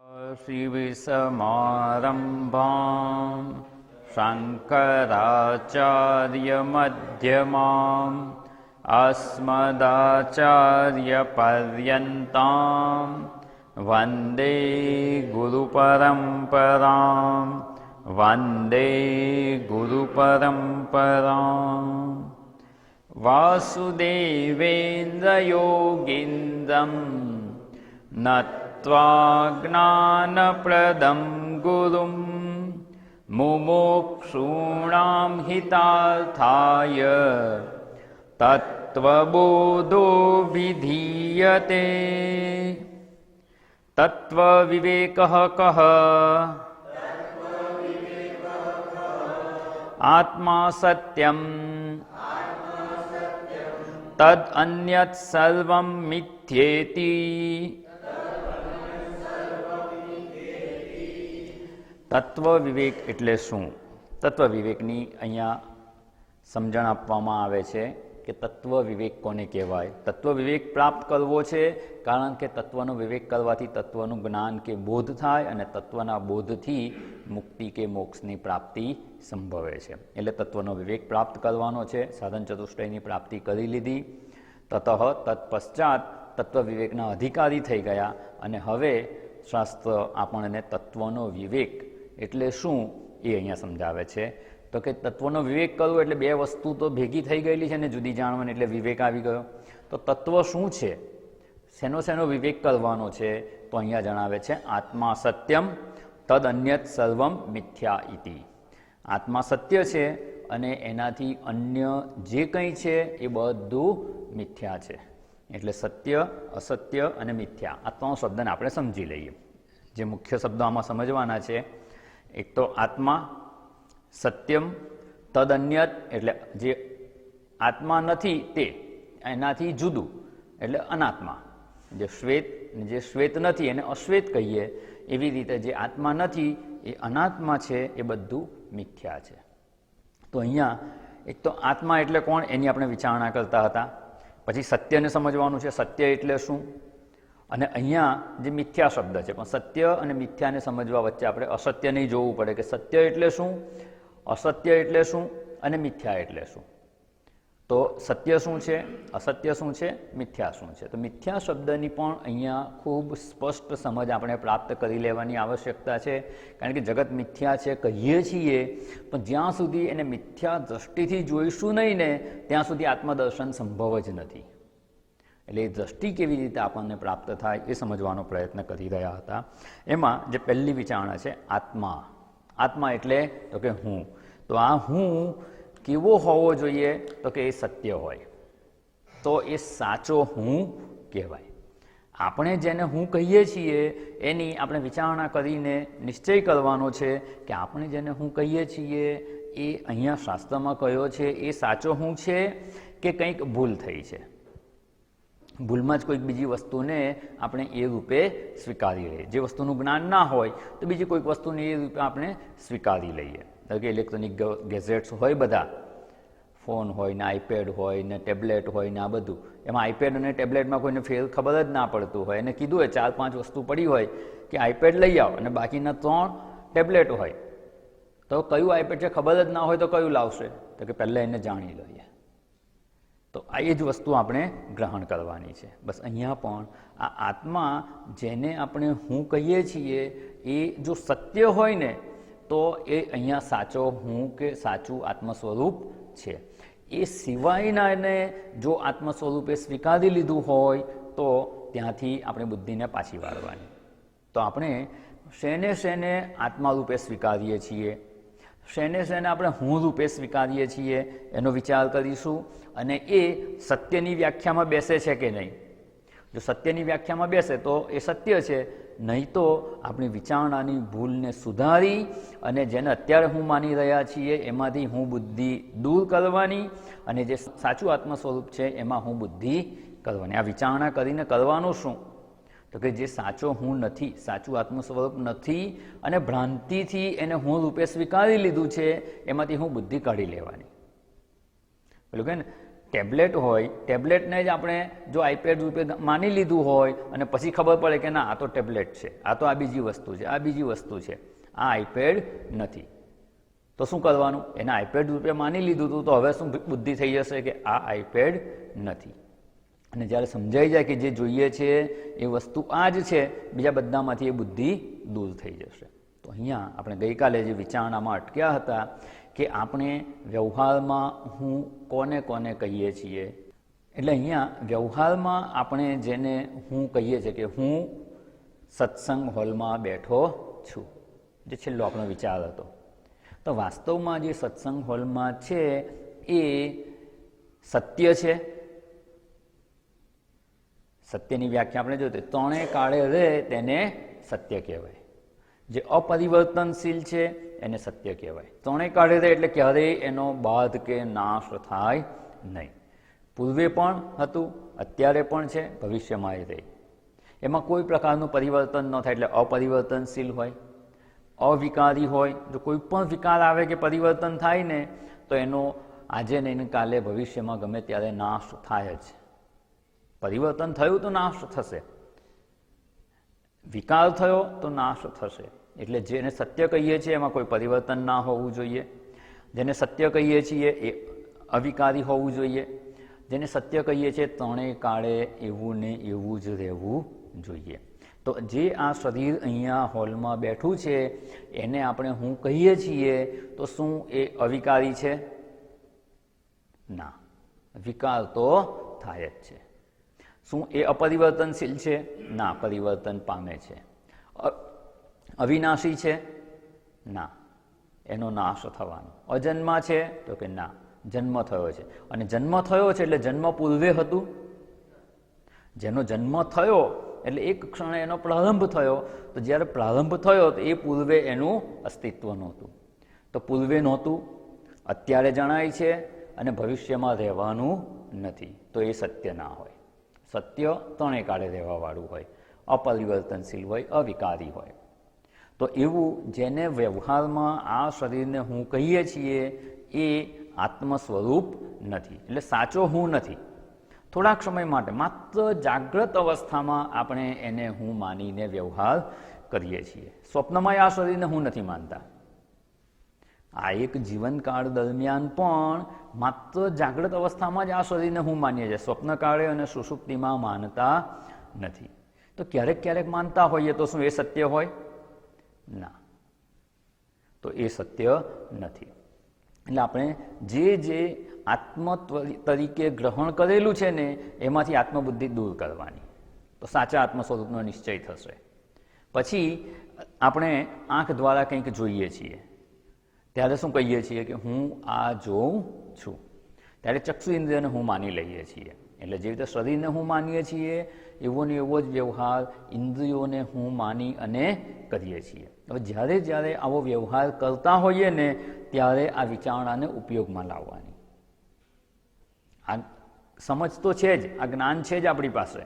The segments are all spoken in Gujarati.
श्रीविसमारम्भां शङ्कराचार्यमध्यमाम् अस्मदाचार्यपर्यन्तां वन्दे गुरुपरम्परां वन्दे गुरुपरम्पराम् वासुदेवेन्द्रयोगीन्द्रं नत्वा ज्ञानप्रदं गुरुं मुमुक्षूणां हितार्थाय तत्त्वबोधो विधीयते। तत्त्वविवेकः कः? आत्मा सत्यं तद् अन्यत् सर्वं मिथ्येति। તત્વ વિવેક એટલે શું? તત્વ વિવેકની અહીંયા સમજણ આપવામાં આવે છે કે તત્વ વિવેક કોને કહેવાય. તત્વ વિવેક પ્રાપ્ત કરવો છે કારણ કે તત્વનો વિવેક કરવાથી તત્વનું જ્ઞાન કે બોધ થાય અને તત્વના બોધથી મુક્તિ કે મોક્ષની પ્રાપ્તિ સંભવે છે. એટલે તત્વનો વિવેક પ્રાપ્ત કરવાનો છે. સાધન ચતુષ્ટયની પ્રાપ્તિ કરી લીધી. તતઃ તત્પશ્ચાત તત્વ વિવેકના અધિકારી થઈ ગયા અને હવે શાસ્ત્ર આપણને તત્વનો વિવેક એટલે શું એ અહીંયા સમજાવે છે. તો કે તત્વનો વિવેક કરવો એટલે બે વસ્તુ તો ભેગી થઈ ગયેલી છે ને જુદી જાણવાની, એટલે વિવેક આવી ગયો. તો તત્વ શું છે, શેનો વિવેક કરવાનો છે? તો અહીંયા જણાવે છે આત્મા સત્યમ તદ અન્યત સર્વમ મિથ્યા ઇતિ. આત્મા સત્ય છે અને એનાથી અન્ય જે કંઈ છે એ બધું મિથ્યા છે. એટલે સત્ય, અસત્ય અને મિથ્યા આ ત્રણ શબ્દને આપણે સમજી લઈએ. જે મુખ્ય શબ્દો આમાં સમજવાના છે, એક તો આત્મા, સત્યમ, તદ અન્યત એટલે જે આત્મા નથી તે એનાથી જુદું એટલે અનાત્મા. જે શ્વેત નથી એને અશ્વેત કહીએ, એવી રીતે જે આત્મા નથી એ અનાત્મા છે, એ બધું મિથ્યા છે. તો અહીંયા એક તો આત્મા એટલે કોણ એની આપણે વિચારણા કરતા હતા. પછી સત્યને સમજવાનું છે, સત્ય એટલે શું, અને અહીંયા જે મિથ્યા શબ્દ છે, પણ સત્ય અને મિથ્યાને સમજવા વચ્ચે આપણે અસત્ય નહીં જોવું પડે કે સત્ય એટલે શું, અસત્ય એટલે શું અને મિથ્યા એટલે શું. તો સત્ય શું છે, અસત્ય શું છે, મિથ્યા શું છે. તો મિથ્યા શબ્દની પણ અહીંયા ખૂબ સ્પષ્ટ સમજ આપણે પ્રાપ્ત કરી લેવાની આવશ્યકતા છે. કારણ કે જગત મિથ્યા છે કહીએ છીએ, પણ જ્યાં સુધી એને મિથ્યા દ્રષ્ટિથી જોઈશું નહીં ને ત્યાં સુધી આત્મદર્શન સંભવ જ નથી. એટલે એ દ્રષ્ટિ કેવી રીતે આપણને પ્રાપ્ત થાય એ સમજવાનો પ્રયત્ન કરી રહ્યા હતા. એમાં જે પહેલી વિચારણા છે આત્મા. આત્મા એટલે તો કે હું. તો આ હું કેવો હોવો જોઈએ? તો કે એ સત્ય હોય તો એ સાચો હું કહેવાય. આપણે જેને હું કહીએ છીએ એની આપણે વિચારણા કરીને નિશ્ચય કરવાનો છે કે આપણે જેને હું કહીએ છીએ એ અહીંયા શાસ્ત્રમાં કયો છે એ સાચો હું છે કે કંઈક ભૂલ થઈ છે. ભૂલમાં જ કોઈક બીજી વસ્તુને આપણે એ રૂપે સ્વીકારી લઈએ. જે વસ્તુનું જ્ઞાન ના હોય તો બીજી કોઈક વસ્તુને એ રૂપે આપણે સ્વીકારી લઈએ. કે ઇલેક્ટ્રોનિક ગેઝેટ્સ હોય, બધા ફોન હોય ને આઈપેડ હોય ને ટેબ્લેટ હોય ને આ બધું. એમાં આઈપેડ અને ટેબ્લેટમાં કોઈને ફેર ખબર જ ના પડતું હોય અને કીધું હોય 4-5 વસ્તુ પડી હોય કે આઈપેડ લઈ આવો અને બાકીના 3 ટેબ્લેટ હોય, તો કયું આઈપેડ છે ખબર જ ના હોય તો કયું લાવશે? તો કે પહેલાં એને જાણી લઈએ. તો આ એ જ વસ્તુ આપણે ગ્રહણ કરવાની છે. બસ અહીંયા પણ આ આત્મા જેને આપણે હું કહીએ છીએ એ જો સત્ય હોય ને તો એ અહીંયા સાચો હું કે સાચું આત્મ સ્વરૂપ છે. એ સિવાયના એને જો આત્મ સ્વરૂપે સ્વીકારી લીધું હોય તો ત્યાંથી આપણે બુદ્ધિને પાછી વાળવાની. તો આપણે શેને આત્મા રૂપે સ્વીકારીએ છીએ, શેને આપણે હું રૂપે સ્વીકારીએ છીએ એનો વિચાર કરીશું. અને એ સત્યની વ્યાખ્યામાં બેસે છે કે નહીં. જો સત્યની વ્યાખ્યામાં બેસે તો એ સત્ય છે, નહીં તો આપણી વિચારણાની ભૂલને સુધારી અને જેને અત્યારે હું માની રહ્યા છીએ એમાંથી હું બુદ્ધિ દૂર કરવાની અને જે સાચું આત્મ સ્વરૂપ છે એમાં હું બુદ્ધિ કરવાની. આ વિચારણા કરીને કરવાનું શું? તો કે જે સાચો હું નથી, સાચું આત્મ સ્વરૂપ નથી અને ભ્રાંતિથી એને હું રૂપે સ્વીકારી લીધું છે એમાંથી હું બુદ્ધિ કાઢી લેવાની. પેલું કે ને ટેબ્લેટ હોય, ટેબ્લેટને જ આપણે જો આઈપેડ રૂપે માની લીધું હોય અને પછી ખબર પડે કે ના આ તો ટેબ્લેટ છે, આ તો આ બીજી વસ્તુ છે, આ બીજી વસ્તુ છે, આ આઈપેડ નથી, તો શું કરવાનું? એને આઈપેડ રૂપે માની લીધું હતું, તો હવે શું બુદ્ધિ થઈ જશે કે આ આઈપેડ નથી. અને જ્યારે સમજાઈ જાય કે જે જોઈએ છે એ વસ્તુ આ જ છે, બીજા બધામાંથી એ બુદ્ધિ દૂર થઈ જશે. તો અહીંયા આપણે ગઈકાલે જે વિચારણામાં અટક્યા હતા કે આપણે વ્યવહારમાં હું કોને કોને કહીએ છીએ. એટલે અહીંયા વ્યવહારમાં આપણે જેને હું કહીએ છીએ કે હું સત્સંગ હોલમાં બેઠો છું, જે છેલ્લો આપણો વિચાર હતો. તો વાસ્તવમાં જે સત્સંગ હોલમાં છે એ સત્ય છે. સત્યની વ્યાખ્યા આપણે જોઈએ તો ત્રણેય કાળે રહે તેને સત્ય કહેવાય. જે અપરિવર્તનશીલ છે એને સત્ય કહેવાય. ત્રણેય કાળે રહે એટલે ક્યારેય એનો બાધ કે નાશ થાય નહીં. પૂર્વે પણ હતું, અત્યારે પણ છે, ભવિષ્યમાં રહે. એમાં કોઈ પ્રકારનું પરિવર્તન ન થાય, એટલે અપરિવર્તનશીલ હોય, અવિકારી હોય. જો કોઈ પણ વિકાર આવે કે પરિવર્તન થાય ને તો એનો આજે નહીં કાલે ભવિષ્યમાં ગમે ત્યારે નાશ થાય જ. પરિવર્તન થયું તો નાશ થશે, વિકાર થયો તો નાશ થશે. એટલે જેને સત્ય કહીએ છીએ એમાં કોઈ પરિવર્તન ના હોવું જોઈએ. જેને સત્ય કહીએ છીએ એ અવિકારી હોવું જોઈએ. જેને સત્ય કહીએ છીએ ત્રણેય કાળે એવું ને એવું જ રહેવું જોઈએ. તો જે આ શરીર અહીંયા હોલમાં બેઠું છે એને આપણે હું કહીએ છીએ, તો શું એ અવિકારી છે? ના, વિકાર તો થાય જ છે. શું એ અપરિવર્તનશીલ છે? ના, પરિવર્તન પામે છે. અવિનાશી છે? ના, એનો નાશ થવાનો. અજન્મા છે? તો કે ના, જન્મ થયો છે. અને જન્મ થયો છે એટલે જન્મ પૂર્વે હતું? જેનો જન્મ થયો એટલે એક ક્ષણે એનો પ્રારંભ થયો, તો જ્યારે પ્રારંભ થયો તો એ પૂર્વે એનું અસ્તિત્વ નહોતું. તો પૂર્વે નહોતું, અત્યારે જણાય છે અને ભવિષ્યમાં રહેવાનું નથી, તો એ સત્ય ના હોય. સત્ય ત્રણેય કાળે રહેવાવાળું હોય, અપરિવર્તનશીલ હોય, અવિકારી હોય. તો એવું જેને વ્યવહારમાં આ શરીરને હું કહીએ છીએ એ આત્મ સ્વરૂપ નથી, એટલે સાચો હું નથી. થોડાક સમય માટે માત્ર જાગ્રત અવસ્થામાં આપણે એને હું માનીને વ્યવહાર કરીએ છીએ. સ્વપ્નમાં આ શરીરને હું નથી માનતા. આ એક જીવનકાળ દરમિયાન પણ માત્ર જાગ્રત અવસ્થામાં જ આ શરીરને હું માનીએ છીએ, સ્વપ્નકાળે અને સુષુપ્તિમાં માનતા નથી. તો ક્યારેક ક્યારેક માનતા હોઈએ તો શું એ સત્ય હોય? ના, તો એ સત્ય નથી. એટલે આપણે જે આત્મ તરીકે ગ્રહણ કરેલું છે ને એમાંથી આત્મબુદ્ધિ દૂર કરવાની, તો સાચા આત્મ સ્વરૂપનો નિશ્ચય થશે. પછી આપણે આંખ દ્વારા કંઈક જોઈએ છીએ ત્યારે શું કહીએ છીએ કે હું આ જોઉં છું, ત્યારે ચક્ષુ ઇન્દ્રિયને હું માની લઈએ છીએ. એટલે જે રીતે શરીરને હું માનીએ છીએ એવો ને એવો જ વ્યવહાર ઇન્દ્રિયોને હું માની અને કરીએ છીએ. હવે જ્યારે જ્યારે આવો વ્યવહાર કરતા હોઈએ ને ત્યારે આ વિચારણાને ઉપયોગમાં લાવવાની. આ સમજ તો છે જ, આ જ્ઞાન છે જ આપણી પાસે,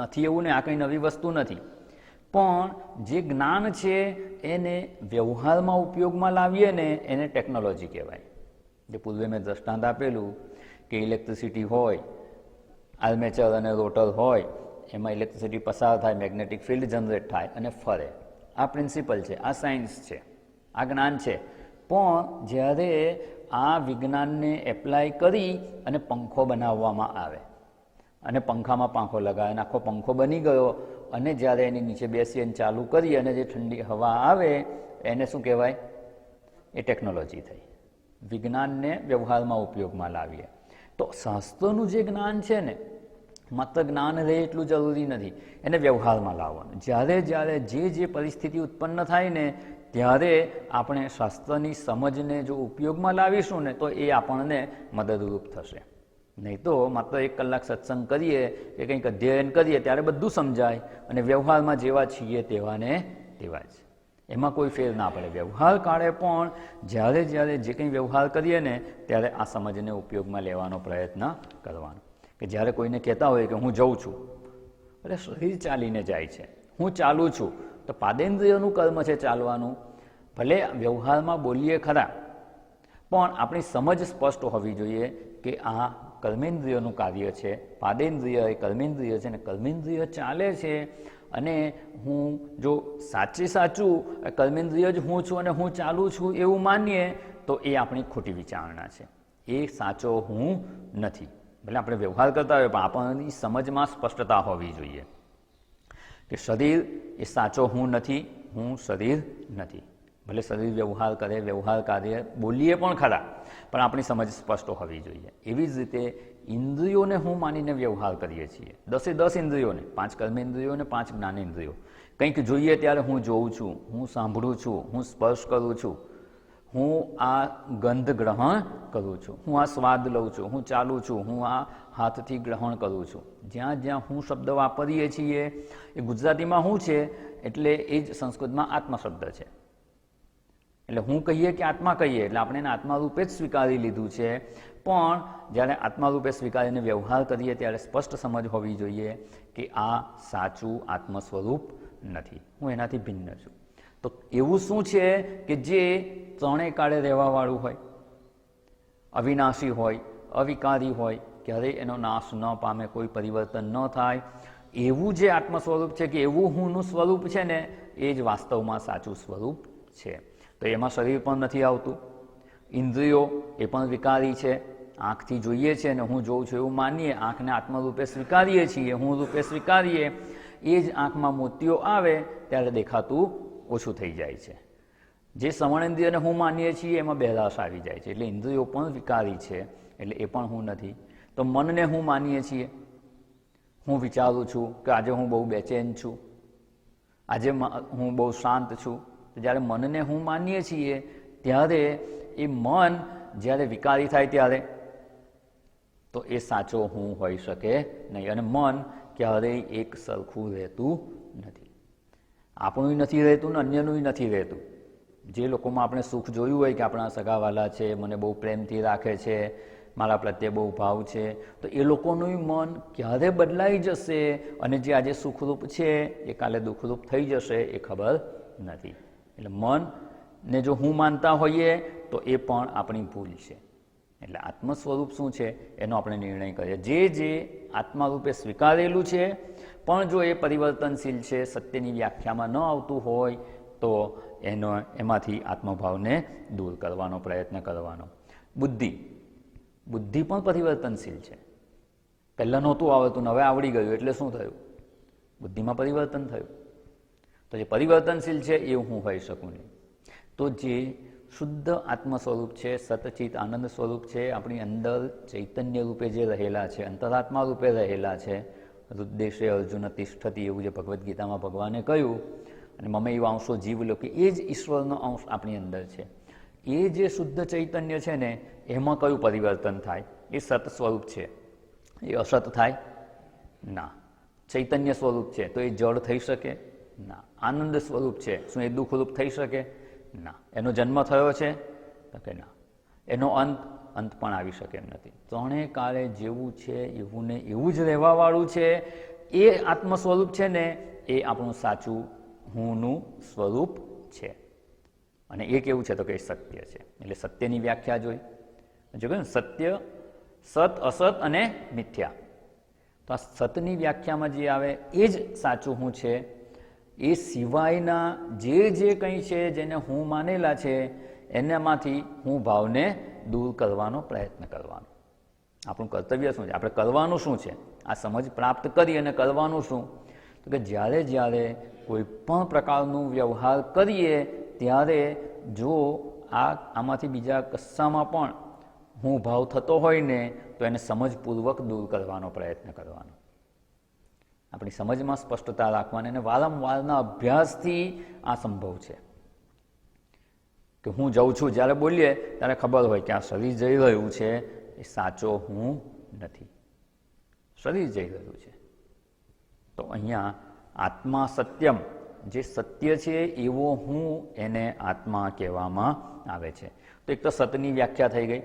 નથી એવું ને, આ કંઈ નવી વસ્તુ નથી. પણ જે જ્ઞાન છે એને વ્યવહારમાં ઉપયોગમાં લાવીએ ને એને ટેકનોલોજી કહેવાય. જે પૂર્વે મેં દ્રષ્ટાંત આપેલું કે ઇલેક્ટ્રિસિટી હોય, આર્મેચર અને રોટર હોય, એમાં ઇલેક્ટ્રિસિટી પસાર થાય, મેગ્નેટિક ફિલ્ડ જનરેટ થાય અને ફરે. આ પ્રિન્સિપલ છે, આ સાયન્સ છે, આ જ્ઞાન છે. પણ જ્યારે આ વિજ્ઞાનને એપ્લાય કરી અને પંખો બનાવવામાં આવે અને પંખામાં પાંખો લગાવે અને આખો પંખો બની ગયો અને જ્યારે એની નીચે બેસી અને ચાલુ કરી અને જે ઠંડી હવા આવે એને શું કહેવાય? એ ટેકનોલોજી થઈ. વિજ્ઞાનને વ્યવહારમાં ઉપયોગમાં લાવીએ. તો શાસ્ત્રનું જે જ્ઞાન છે ને, માત્ર જ્ઞાન રહે એટલું જરૂરી નથી, એને વ્યવહારમાં લાવવાનું. જ્યારે જ્યારે જે પરિસ્થિતિ ઉત્પન્ન થાય ને ત્યારે આપણે શાસ્ત્રની સમજને જો ઉપયોગમાં લાવીશું ને તો એ આપણને મદદરૂપ થશે. નહીં તો માત્ર 1 કલાક સત્સંગ કરીએ કે કંઈક અધ્યયન કરીએ ત્યારે બધું સમજાય અને વ્યવહારમાં જેવા છીએ તેવાને તેવા જ, એમાં કોઈ ફેર ના પડે. વ્યવહાર કાળે પણ જ્યારે જ્યારે જે કંઈ વ્યવહાર કરીએ ને ત્યારે આ સમજને ઉપયોગમાં લેવાનો પ્રયત્ન કરવાનો. કે જ્યારે કોઈને કહેતા હોય કે હું જઉં છું, એટલે શરીર ચાલીને જાય છે, હું ચાલું છું, તો પાદેન્દ્રિયનું કર્મ છે ચાલવાનું. ભલે વ્યવહારમાં બોલીએ ખરા, પણ આપણી સમજ સ્પષ્ટ હોવી જોઈએ કે આ કર્મેન્દ્રિયનું કાર્ય છે, પાદેન્દ્રિય એ કર્મેન્દ્રિય છે, અને કર્મેન્દ્રિય ચાલે છે, અને હું જો સાચું કર્મેન્દ્રિય જ હું છું અને હું ચાલું છું એવું માનીએ તો એ આપણી ખોટી વિચારણા છે. એ સાચો હું નથી. ભલે આપણે વ્યવહાર કરતા હોય પણ આપણની સમજમાં સ્પષ્ટતા હોવી જોઈએ કે શરીર એ સાચો હું નથી, હું શરીર નથી. ભલે શરીર વ્યવહાર કરે, વ્યવહાર કાર્ય બોલીએ પણ ખરા, પણ આપણી સમજ સ્પષ્ટ હોવી જોઈએ. એવી જ રીતે ઇન્દ્રિયોને હું માનીને વ્યવહાર કરીએ છીએ. 10 ઇન્દ્રિયોને, 5 કર્મેન્દ્રિયો અને 5 જ્ઞાનેન્દ્રિયો. કંઈક જોઈએ ત્યારે હું જોઉં છું, હું સાંભળું છું, હું સ્પર્શ કરું છું, હું આ ગંધ ગ્રહણ કરું છું, હું આ સ્વાદ લઉં છું, હું ચાલું છું, હું આ હાથથી ગ્રહણ કરું છું. જ્યાં જ્યાં હું શબ્દ વાપરીએ છીએ એ ગુજરાતીમાં હું છે એટલે એ જ સંસ્કૃતમાં આત્મા શબ્દ છે. એટલે હું કહીએ કે આત્મા કહીએ એટલે આપણે એને આત્મા રૂપે જ સ્વીકારી લીધું છે. પણ જ્યારે આત્મા રૂપે સ્વીકારીને વ્યવહાર કરીએ ત્યારે સ્પષ્ટ સમજ હોવી જોઈએ કે આ સાચું આત્મ સ્વરૂપ નથી, હું એનાથી ભિન્ન છું. તો એવું શું છે કે જે ત્રણેય કાળે રહેવાવાળું હોય, અવિનાશી હોય, અવિકારી હોય, ક્યારેય એનો નાશ ન પામે, કોઈ પરિવર્તન ન થાય, એવું જે આત્મ સ્વરૂપ છે કે એવું હુંનું સ્વરૂપ છે ને એ જ વાસ્તવમાં સાચું સ્વરૂપ છે. તો એમાં શરીર પણ નથી આવતું, ઇન્દ્રિયો એ પણ વિકારી છે, આંખથી જોઈએ છે અને હું જોઉં છું એવું માનીએ, આંખને આત્મરૂપે સ્વીકારીએ છીએ, હું રૂપે સ્વીકારીએ, એ જ આંખમાં મોતિયો આવે ત્યારે દેખાતું ઓછું થઈ જાય છે. જે શ્રવણેન્દ્રિયને હું માનીએ છીએ એમાં બહેરાશ આવી જાય છે, એટલે ઇન્દ્રિયો પણ વિકારી છે, એટલે એ પણ હું નથી. તો મનને હું માનીએ છીએ, હું વિચારું છું કે આજે હું બહુ બેચેન છું, આજે હું બહુ શાંત છું. તો જ્યારે મનને હું માનીએ છીએ ત્યારે એ મન જ્યારે વિકારી થાય ત્યારે તો એ સાચો હું હોઈ શકે નહીં, અને મન ક્યારેય એક સરખું રહેતું નથી. આપણું નથી રહેતું ને અન્યનું નથી રહેતું. જે લોકોમાં આપણે સુખ જોયું હોય કે આપણા સગાવાલા છે, મને બહુ પ્રેમથી રાખે છે, મારા પ્રત્યે બહુ ભાવ છે, તો એ લોકોનું મન ક્યારે બદલાઈ જશે અને જે આજે સુખરૂપ છે એ કાલે દુઃખરૂપ થઈ જશે એ ખબર નથી. એટલે મનને જો હું માનતા હોઈએ તો એ પણ આપણી ભૂલ છે. એટલે આત્મ સ્વરૂપ શું છે એનો આપણે નિર્ણય કરીએ. જે આત્મા રૂપે સ્વીકારેલું છે પણ જો એ પરિવર્તનશીલ છે, સત્યની વ્યાખ્યામાં ન આવતું હોય તો એમાંથી આત્મભાવને દૂર કરવાનો પ્રયત્ન કરવાનો. બુદ્ધિ પણ પરિવર્તનશીલ છે. પહેલાં નહોતું આવડતું, હવે આવડી ગયું એટલે શું થયું? બુદ્ધિમાં પરિવર્તન થયું. તો જે પરિવર્તનશીલ છે એ હું હોઈ શકું નહીં. તો જે શુદ્ધ આત્મ સ્વરૂપ છે, સતચિત આનંદ સ્વરૂપ છે, આપણી અંદર ચૈતન્ય રૂપે જે રહેલા છે, અંતરાત્મા રૂપે રહેલા છે, હૃદ્દેશે અર્જુન તિષ્ઠતી એવું જે ભગવદ્ ગીતામાં ભગવાને કહ્યું, અને મમૈવ અંશો જીવ લોકે, એ જ ઈશ્વરનો અંશ આપણી અંદર છે. એ જે શુદ્ધ ચૈતન્ય છે ને એમાં કયું પરિવર્તન થાય? એ સત સ્વરૂપ છે, એ અસત થાય ના. ચૈતન્ય સ્વરૂપ છે તો એ જળ થઈ શકે ના. આનંદ સ્વરૂપ છે, શું એ દુઃખરૂપ થઈ શકે ના. એનો જન્મ થયો છે તો કે ના. એનો અંત પણ આવી શકે એમ નથી. ત્રણેય કાળે જેવું છે એવું ને એવું જ રહેવાવાળું છે. એ આત્મ સ્વરૂપ છે ને એ આપણું સાચું હુંનું સ્વરૂપ છે. અને એ કેવું છે તો કે સત્ય છે. એટલે સત્યની વ્યાખ્યા જોઈ જો કે સત્ય, સત, અસત અને મિથ્યા. તો આ સતની વ્યાખ્યામાં જે આવે એ જ સાચું હું છે. એ સિવાયના જે કંઈ છે જેને હું માનેલા છે એનામાંથી હું ભાવને દૂર કરવાનો પ્રયત્ન કરવાનો. આપણું કર્તવ્ય શું છે? આપણે કરવાનું શું છે? આ સમજ પ્રાપ્ત કરી અને કરવાનું શું? તો કે જ્યારે કોઈ પણ પ્રકારનું વ્યવહાર કરીએ ત્યારે જો આમાંથી બીજા કશામાં પણ હું ભાવ થતો હોય ને તો એને સમજપૂર્વક દૂર કરવાનો પ્રયત્ન કરવાનો. આપણી સમજમાં સ્પષ્ટતા રાખવાની અને વારંવારના અભ્યાસથી આ સંભવ છે. કે હું જઉં છું જ્યારે બોલીએ ત્યારે ખબર હોય કે આ શરીર જઈ રહ્યું છે એ સાચો હું નથી, શરીર જઈ રહ્યું છે. તો અહીંયા આત્મા સત્યમ, જે સત્ય છે એવો હું, એને આત્મા કહેવામાં આવે છે. તો એક તો સતની વ્યાખ્યા થઈ ગઈ.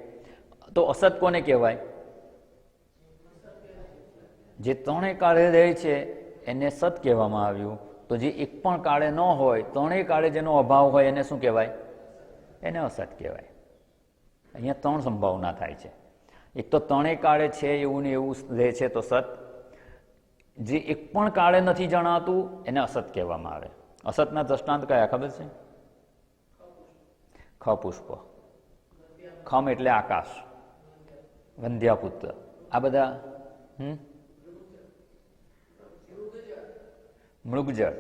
તો અસત કોને કહેવાય? જે ત્રણેય કાળે રહે છે એને સત કહેવામાં આવ્યું. તો જે એક પણ કાળે ન હોય, ત્રણેય કાળે જેનો અભાવ હોય એને શું કહેવાય? એને અસત કહેવાય. અહીંયા ત્રણ સંભાવના થાય છે. એક તો ત્રણેય કાળે છે એવું ને એવું રહે છે તો સત, જે એક પણ કાળે નથી જણાતું એને અસત કહેવામાં આવે. અસતના દ્રષ્ટાંત કયા ખબર છે? ખ પુષ્પ, ખમ એટલે આકાશ, વંધ્યાપુત્ર, આ બધા. મૃગજળ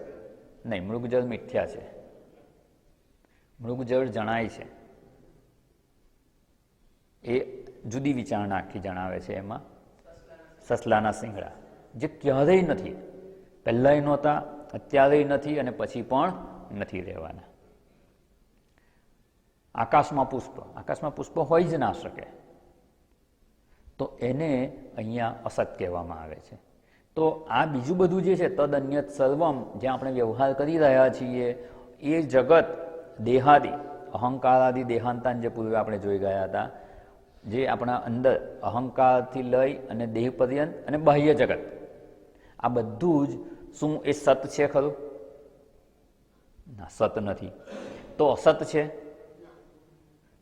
નહીં, મૃગજળ મિથ્યા છે. મૃગજળ જણાય છે એ જુદી વિચારણા આખી જણાવે છે. એમાં સસલાના શિંગડા જે ક્યારેય નથી, પહેલાંય નહોતા, અત્યારેય નથી અને પછી પણ નથી રહેવાના. આકાશમાં પુષ્પ, આકાશમાં પુષ્પ હોય જ ના શકે, તો એને અહીંયા અસત કહેવામાં આવે છે. તો આ બીજું બધું જે છે તદ અન્યત સર્વમ, જે આપણે વ્યવહાર કરી રહ્યા છીએ એ જગત દેહાદિ, અહંકારાદિ દેહાંતાન જે પૂર્વે આપણે જોઈ ગયા હતા, જે આપણા અંદર અહંકારથી લઈ અને દેહ પર્યંત અને બાહ્ય જગત, આ બધું જ શું એ સત છે ખરું? ના, સત નથી. તો અસત છે?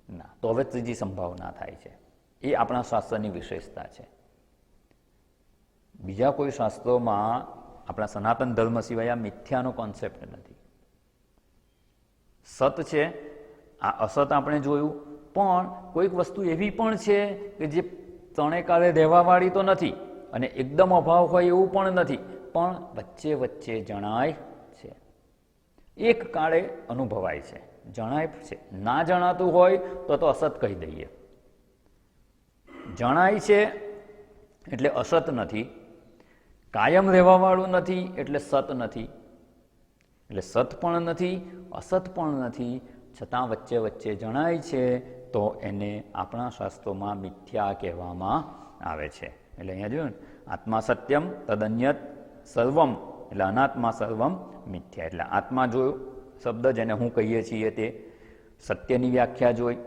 ના. તો હવે ત્રીજી સંભાવના થાય છે. એ આપણા શાસ્ત્રની વિશેષતા છે. બીજા કોઈ શાસ્ત્રોમાં આપણા સનાતન ધર્મ સિવાય આ મિથ્યાનો કોન્સેપ્ટ નથી. સત છે, આ અસત આપણે જોયું, પણ કોઈક વસ્તુ એવી પણ છે કે જે ત્રણેય કાળે રહેવાવાળી તો નથી અને એકદમ અભાવ હોય એવું પણ નથી, પણ વચ્ચે વચ્ચે જણાય છે, એક કાળે અનુભવાય છે, જણાય છે. ના જણાતું હોય તો અસત કહી દઈએ. જણાય છે એટલે અસત નથી, કાયમ રહેવાવાળું નથી એટલે સત નથી, એટલે સત પણ નથી, અસત પણ નથી, છતાં વચ્ચે વચ્ચે જણાય છે, તો એને આપણા શાસ્ત્રોમાં મિથ્યા કહેવામાં આવે છે. એટલે અહીંયા જોયું ને, આત્મા સત્યમ તદન્યત સર્વમ, એટલે અનાત્મા સર્વમ મિથ્યા. એટલે આત્મા જોયું શબ્દ જેને હું કહીએ છીએ તે સત્યની વ્યાખ્યા જોઈ,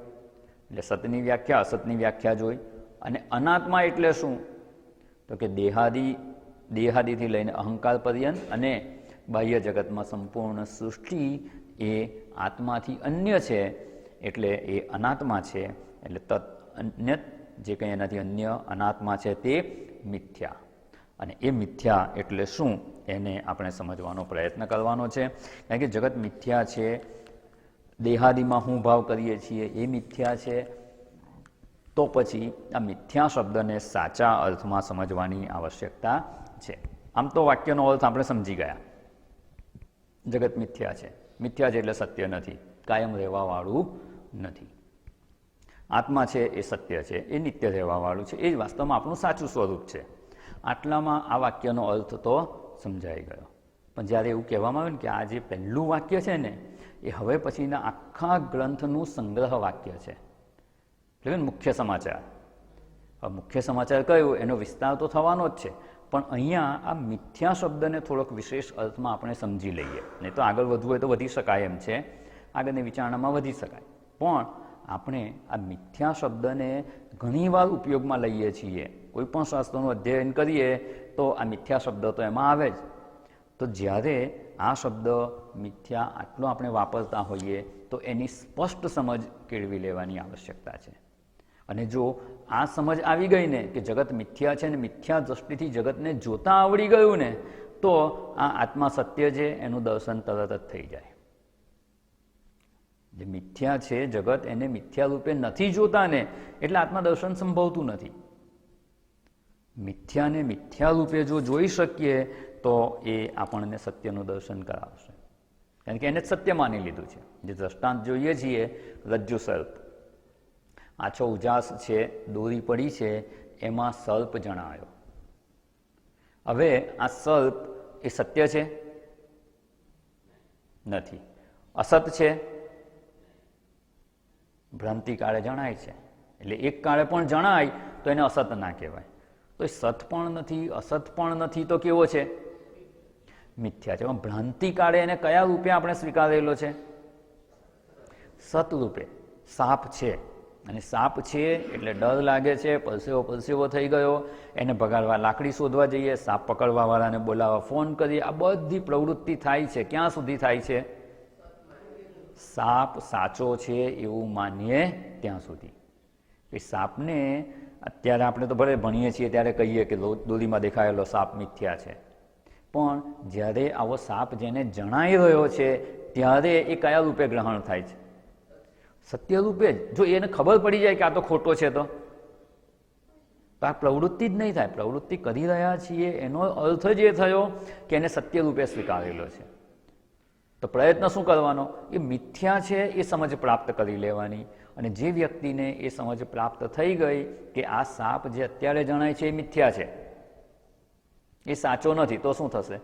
એટલે સતની વ્યાખ્યા, અસતની વ્યાખ્યા જોઈ. અને અનાત્મા એટલે શું? તો કે દેહાદિથી લઈને અહંકાર પર્યંત અને બાહ્ય જગતમાં સંપૂર્ણ સૃષ્ટિ એ આત્માથી અન્ય છે, એટલે એ અનાત્મા છે. એટલે તત અન્યત, જે કંઈ એનાથી અન્ય અનાત્મા છે તે મિથ્યા. અને એ મિથ્યા એટલે શું એને આપણે સમજવાનો પ્રયત્ન કરવાનો છે. કારણ કે જગત મિથ્યા છે, દેહાદિમાં હું ભાવ કરીએ છીએ એ મિથ્યા છે. તો પછી આ મિથ્યા શબ્દને સાચા અર્થમાં સમજવાની આવશ્યકતા છે. આમ તો વાક્યનો અર્થ આપણે સમજી ગયા, જગત મિથ્યા છે. મિથ્યા છે એટલે સત્ય નથી, કાયમ રહેવાવાળું નથી. આત્મા છે એ સત્ય છે, એ નિત્ય રહેવાવાળું છે, એ જ વાસ્તવમાં આપણું સાચું સ્વરૂપ છે. આટલામાં આ વાક્યનો અર્થ તો સમજાઈ ગયો. પણ જ્યારે એવું કહેવામાં આવે ને કે આ જે પહેલું વાક્ય છે ને એ હવે પછીના આખા ગ્રંથનું સંગ્રહ વાક્ય છે, એટલે મુખ્ય સમાચાર. મુખ્ય સમાચાર કયું એનો વિસ્તાર તો થવાનો જ છે, પણ અહીંયા આ મિથ્યા શબ્દને થોડોક વિશેષ અર્થમાં આપણે સમજી લઈએ. નહીં તો આગળ વધવું હોય તો વધી શકાય એમ છે, આગળની વિચારણામાં વધી શકાય, પણ આપણે આ મિથ્યા શબ્દને ઘણીવાર ઉપયોગમાં લઈએ છીએ. કોઈ પણ શાસ્ત્રનું અધ્યયન કરીએ તો આ મિથ્યા શબ્દ તો એમાં આવે જ. તો જ્યારે આ શબ્દ મિથ્યા આટલો આપણે વાપરતા હોઈએ તો એની સ્પષ્ટ સમજ કેળવી લેવાની આવશ્યકતા છે. અને જો આ સમજ આવી ગઈ ને કે જગત મિથ્યા છે ને મિથ્યા દૃષ્ટિથી જગતને જોતા આવડી ગયું ને, તો આ આત્મા સત્ય છે એનું દર્શન તરત જ થઈ જાય. જે મિથ્યા છે જગત, એને મિથ્યા રૂપે નથી જોતા ને એટલે આત્મા દર્શન સંભવતું નથી. મિથ્યાને મિથ્યા રૂપે જો જોઈ શકીએ તો એ આપણને સત્યનું દર્શન કરાવશે, કારણ કે એને જ સત્ય માની લીધું છે. જે દ્રષ્ટાંત જોઈએ છીએ, રજ્જુ સર્પ, આછો ઉજાસ છે, દોરી પડી છે, એમાં સર્પ જણાયો. હવે આ સર્પ એ સત્ય છે? નથી. અસત છે? ભ્રાંતિ કાળે જણાય છે, એટલે એક કાળે પણ જણાય તો એને અસત ના કહેવાય. તો એ સત પણ નથી, અસત પણ નથી, તો કેવો છે? મિથ્યા છે. પણ ભ્રાંતિ કાળે એને કયા રૂપે આપણે સ્વીકારેલો છે? સત રૂપે. સાપ છે, અને સાપ છે એટલે ડર લાગે છે, પરસેવો થઈ ગયો, એને ભગાડવા લાકડી શોધવા જઈએ, સાપ પકડવાવાળાને બોલાવવા ફોન કરીએ, આ બધી પ્રવૃત્તિ થાય છે. ક્યાં સુધી થાય છે? સાપ સાચો છે એવું માનીએ ત્યાં સુધી. એ સાપને અત્યારે આપણે તો ભલે ભણીએ છીએ ત્યારે કહીએ કે દોરીમાં દેખાયેલો સાપ મિથ્યા છે, પણ જ્યારે આવો સાપ જેને જણાઈ રહ્યો છે ત્યારે એ કયા રૂપે ગ્રહણ થાય છે? સત્ય રૂપે જ. જો એને ખબર પડી જાય કે આ તો ખોટો છે તો આ પ્રવૃત્તિ જ નહીં થાય. પ્રવૃત્તિ કરી રહ્યા છીએ એનો અર્થ જ એ થયો કે એને સત્ય રૂપે સ્વીકારેલો છે. તો પ્રયત્ન શું કરવાનો? એ મિથ્યા છે એ સમજ પ્રાપ્ત કરી લેવાની. અને જે વ્યક્તિને એ સમજ પ્રાપ્ત થઈ ગઈ કે આ સાપ જે અત્યારે જણાય છે એ મિથ્યા છે, એ સાચો નથી, તો શું થશે?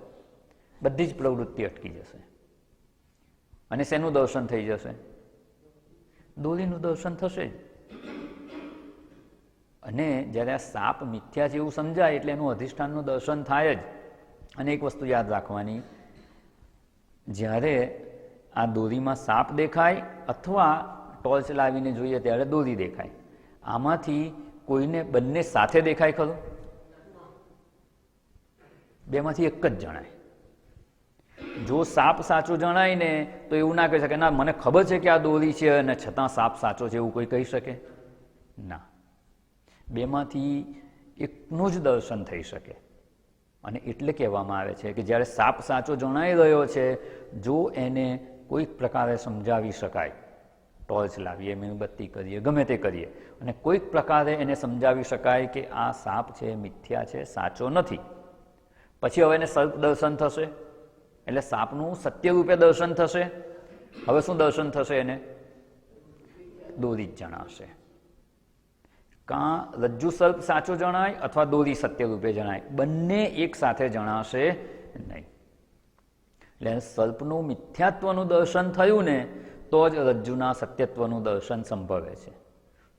બધી જ પ્રવૃત્તિ અટકી જશે. અને શેનું દર્શન થઈ જશે? દોરીનું દર્શન થશે જ. અને જ્યારે આ સાપ મિથ્યા છે એવું સમજાય એટલે એનું અધિષ્ઠાનનું દર્શન થાય જ. અને એક વસ્તુ યાદ રાખવાની, જ્યારે આ દોરીમાં સાપ દેખાય અથવા ટોર્ચ લાવીને જોઈએ ત્યારે દોરી દેખાય, આમાંથી કોઈને બંને સાથે દેખાય ખરું? બેમાંથી એક જ જણાય. જો સાપ સાચો જણાય ને તો એવું ના કહી શકે, ના મને ખબર છે કે આ દોરી છે અને છતાં સાપ સાચો છે, એવું કોઈ કહી શકે? ના. બેમાંથી એકનું જ દર્શન થઈ શકે. અને એટલે કહેવામાં આવે છે કે જ્યારે સાપ સાચો જણાઈ રહ્યો છે, જો એને કોઈક પ્રકારે સમજાવી શકાય, ટોર્ચ લાવીએ, મીણબત્તી કરીએ, ગમે તે કરીએ, અને કોઈક પ્રકારે એને સમજાવી શકાય કે આ સાપ છે મિથ્યા છે, સાચો નથી, પછી હવે એને સર્પ દર્શન થશે. એટલે સાપનું સત્ય રૂપે દર્શન થશે. હવે શું દર્શન થશે એને? દોરી જ જણાશે. કાં રજ્જુ સર્પ સાચો જણાય અથવા દોરી સત્ય રૂપે જણાય, બંને એક સાથે જણાશે નહીં. એટલે સર્પનું મિથ્યાત્વનું દર્શન થયું ને તો જ રજ્જુના સત્યત્વનું દર્શન સંભવે છે.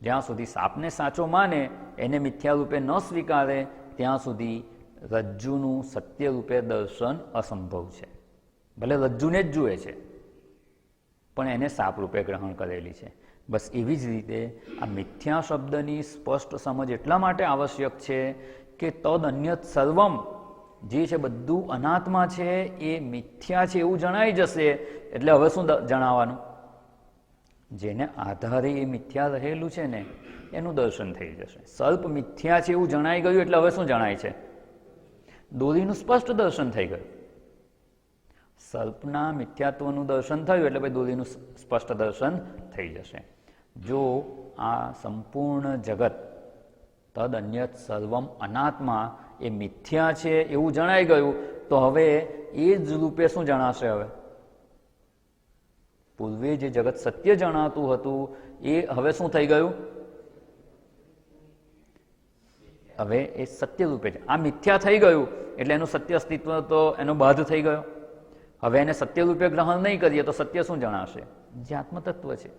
જ્યાં સુધી સાપને સાચો માને, એને મિથ્યા રૂપે ન સ્વીકારે, ત્યાં સુધી રજ્જુનું સત્ય રૂપે દર્શન અસંભવ છે. ભલે રજ્જુને જ જુએ છે પણ એને સાપ રૂપે ગ્રહણ કરેલી છે. બસ એવી જ રીતે આ મિથ્યા શબ્દની સ્પષ્ટ સમજ એટલા માટે આવશ્યક છે કે તદ અન્યત સર્વમ, જે છે બધું અનાત્મા છે, એ મિથ્યા છે એવું જણાઈ જશે. એટલે હવે શું જણાવવાનું? જેને આધારે એ મિથ્યા રહેલું છે ને એનું દર્શન થઈ જશે. સર્પ મિથ્યા છે એવું જણાઈ ગયું એટલે હવે શું જણાય છે? દોરીનું સ્પષ્ટ દર્શન થઈ ગયું. સર્પના મિથ્યાત્વનું દર્શન થયું એટલે ભાઈ દોરીનું સ્પષ્ટ દર્શન થઈ જશે. જો આ સંપૂર્ણ જગત તદ અન્યત સર્વમ અનાત્મા એ મિથ્યા છે એવું જણાઈ ગયું તો હવે એ જ રૂપે શું જણાશે? હવે પૂર્વે જે જગત સત્ય જણાતું હતું એ હવે શું થઈ ગયું? હવે એ સત્ય રૂપે છે. આ મિથ્યા થઈ ગયું એટલે એનું સત્ય અસ્તિત્વ તો એનો બાધ થઈ ગયો. હવે એને સત્ય રૂપે ગ્રહણ નહીં કરીએ તો સત્ય શું જણાશે? જે આત્મતત્વ છે.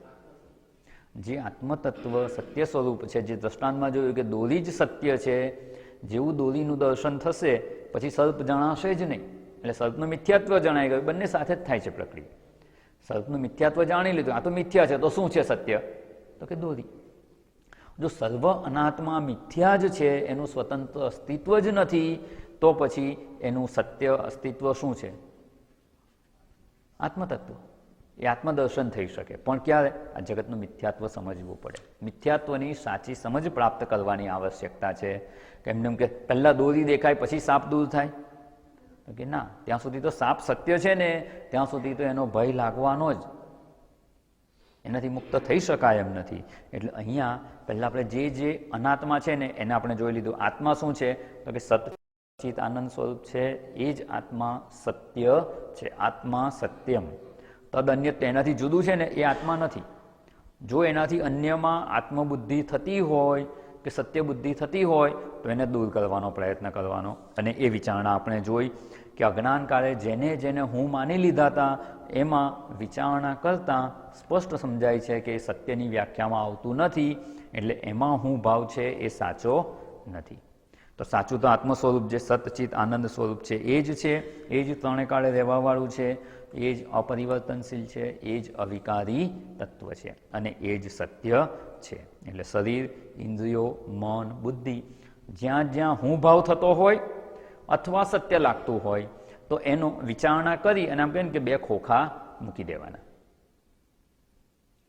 જે આત્મતત્વ સત્ય સ્વરૂપ છે, જે દ્રષ્ટાંતમાં જોયું કે દોરી જ સત્ય છે, જેવું દોરીનું દર્શન થશે પછી સર્પ જણાશે જ નહીં. એટલે સર્પનું મિથ્યાત્વ જણાઈ ગયું. બંને સાથે જ થાય છે પ્રક્રિયા. સર્પનું મિથ્યાત્વ જાણી લીધું, આ તો મિથ્યા છે, તો શું છે સત્ય? તો કે દોરી. જો સર્વ અનાત્મા મિથ્યા જ છે, એનું સ્વતંત્ર અસ્તિત્વ જ નથી, તો પછી એનું સત્ય અસ્તિત્વ શું છે? આત્મતત્વ. એ આત્મદર્શન થઈ શકે. પણ ક્યારે? આ જગતનું મિથ્યાત્વ સમજવું પડે. મિથ્યાત્વની સાચી સમજ પ્રાપ્ત કરવાની આવશ્યકતા છે. કેમ કે પહેલાં દોરી દેખાય પછી સાપ દૂર થાય? કે ના, ત્યાં સુધી તો સાપ સત્ય છે ને ત્યાં સુધી તો એનો ભય લાગવાનો જ, એનાથી મુક્ત થઈ શકાય એમ નથી. એટલે અહીંયા પહેલાં આપણે જે અનાત્મા છે ને એને આપણે જોઈ લીધું. આત્મા શું છે? તો કે સતચિત આનંદ સ્વરૂપ છે, એ જ આત્મા સત્ય છે. આત્મા સત્યમ. તદ અન્ય એનાથી જુદું છે ને એ આત્મા નથી. જો એનાથી અન્યમાં આત્મબુદ્ધિ થતી હોય કે સત્ય બુદ્ધિ થતી હોય તો એને દૂર કરવાનો પ્રયત્ન કરવાનો. અને એ વિચારણા આપણે જોઈ કે અજ્ઞાનકાળે જેને જેને હું માની લીધા હતા એમાં વિચારણા કરતાં સ્પષ્ટ સમજાય છે કે એ સત્યની વ્યાખ્યામાં આવતું નથી. એટલે એમાં હું ભાવ છે એ સાચો નથી. તો સાચું તો આત્મ સ્વરૂપ જે સતચિત આનંદ સ્વરૂપ છે એ જ છે. એ જ ત્રણે કાળે રહેવાવાળું છે, એ જ અપરિવર્તનશીલ છે, એ જ અવિકારી તત્વ છે અને એ જ સત્ય છે. એટલે શરીર, ઇન્દ્રિયો, મન, બુદ્ધિ જ્યાં જ્યાં હું ભાવ થતો હોય અથવા સત્ય લાગતું હોય તો એનો વિચારણા કરી અને આમ કહે કે બે ખોખા મૂકી દેવાના,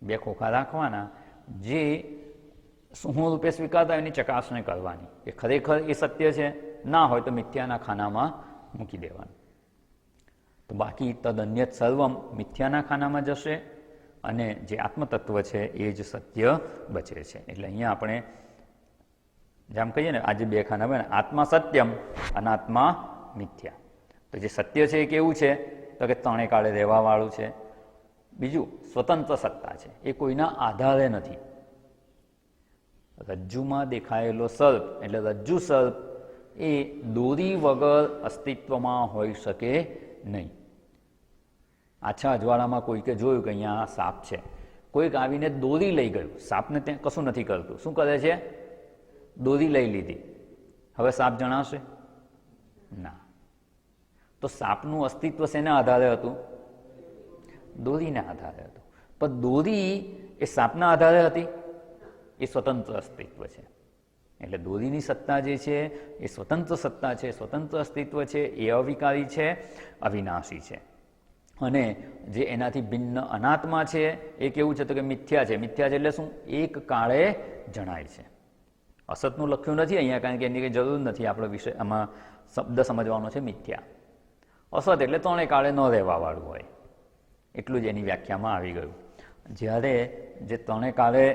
બે ખોખા રાખવાના. જે શું રૂપે સ્વીકારતા એની ચકાસણી કરવાની કે ખરેખર એ સત્ય છે. ના હોય તો મિથ્યાના ખાનામાં મૂકી દેવાનું. તો બાકી તદન્યત સર્વમ મિથ્યાના ખાનામાં જશે અને જે આત્મતત્વ છે એ જ સત્ય બચે છે. એટલે અહીંયા આપણે જેમ કહીએ ને આજે બે ખાના બને, આત્મા સત્યમ, અનાત્મા મિથ્યા. તો જે સત્ય છે એ કેવું છે તો કે ત્રણે કાળે રહેવાવાળું છે. બીજું સ્વતંત્ર સત્તા છે, એ કોઈના આધારે નથી. રજ્જુમાં દેખાયેલો સર્પ એટલે રજ્જુ સર્પ એ દોરી વગર અસ્તિત્વમાં હોઈ શકે નહીં. આછા અજવાળામાં કોઈકે જોયું કે અહીંયા સાપ છે, કોઈક આવીને દોરી લઈ ગયું, સાપને ત્યાં કશું નથી કરતું. શું કરે છે? દોરી લઈ લીધી. હવે સાપ જણાશે? ના. તો સાપનું અસ્તિત્વ શેના આધારે હતું? દોરીના આધારે હતું. પણ દોરી એ સાપના આધારે હતી? એ સ્વતંત્ર અસ્તિત્વ છે. એટલે દોરીની સત્તા જે છે એ સ્વતંત્ર સત્તા છે, સ્વતંત્ર અસ્તિત્વ છે, એ અવિકારી છે, અવિનાશી છે. અને જે એનાથી ભિન્ન અનાત્મા છે એ કેવું છે તો કે મિથ્યા છે. મિથ્યા છે એટલે શું? એક કાળે જણાય છે. અસતનું લખ્યું નથી અહીંયા, કારણ કે એની કંઈ જરૂર નથી. આપણો વિષય આમાં શબ્દ સમજવાનો છે મિથ્યા. અસત એટલે ત્રણે કાળે ન રહેવાવાળું હોય, એટલું જ એની વ્યાખ્યામાં આવી ગયું. જ્યારે જે ત્રણે કાળે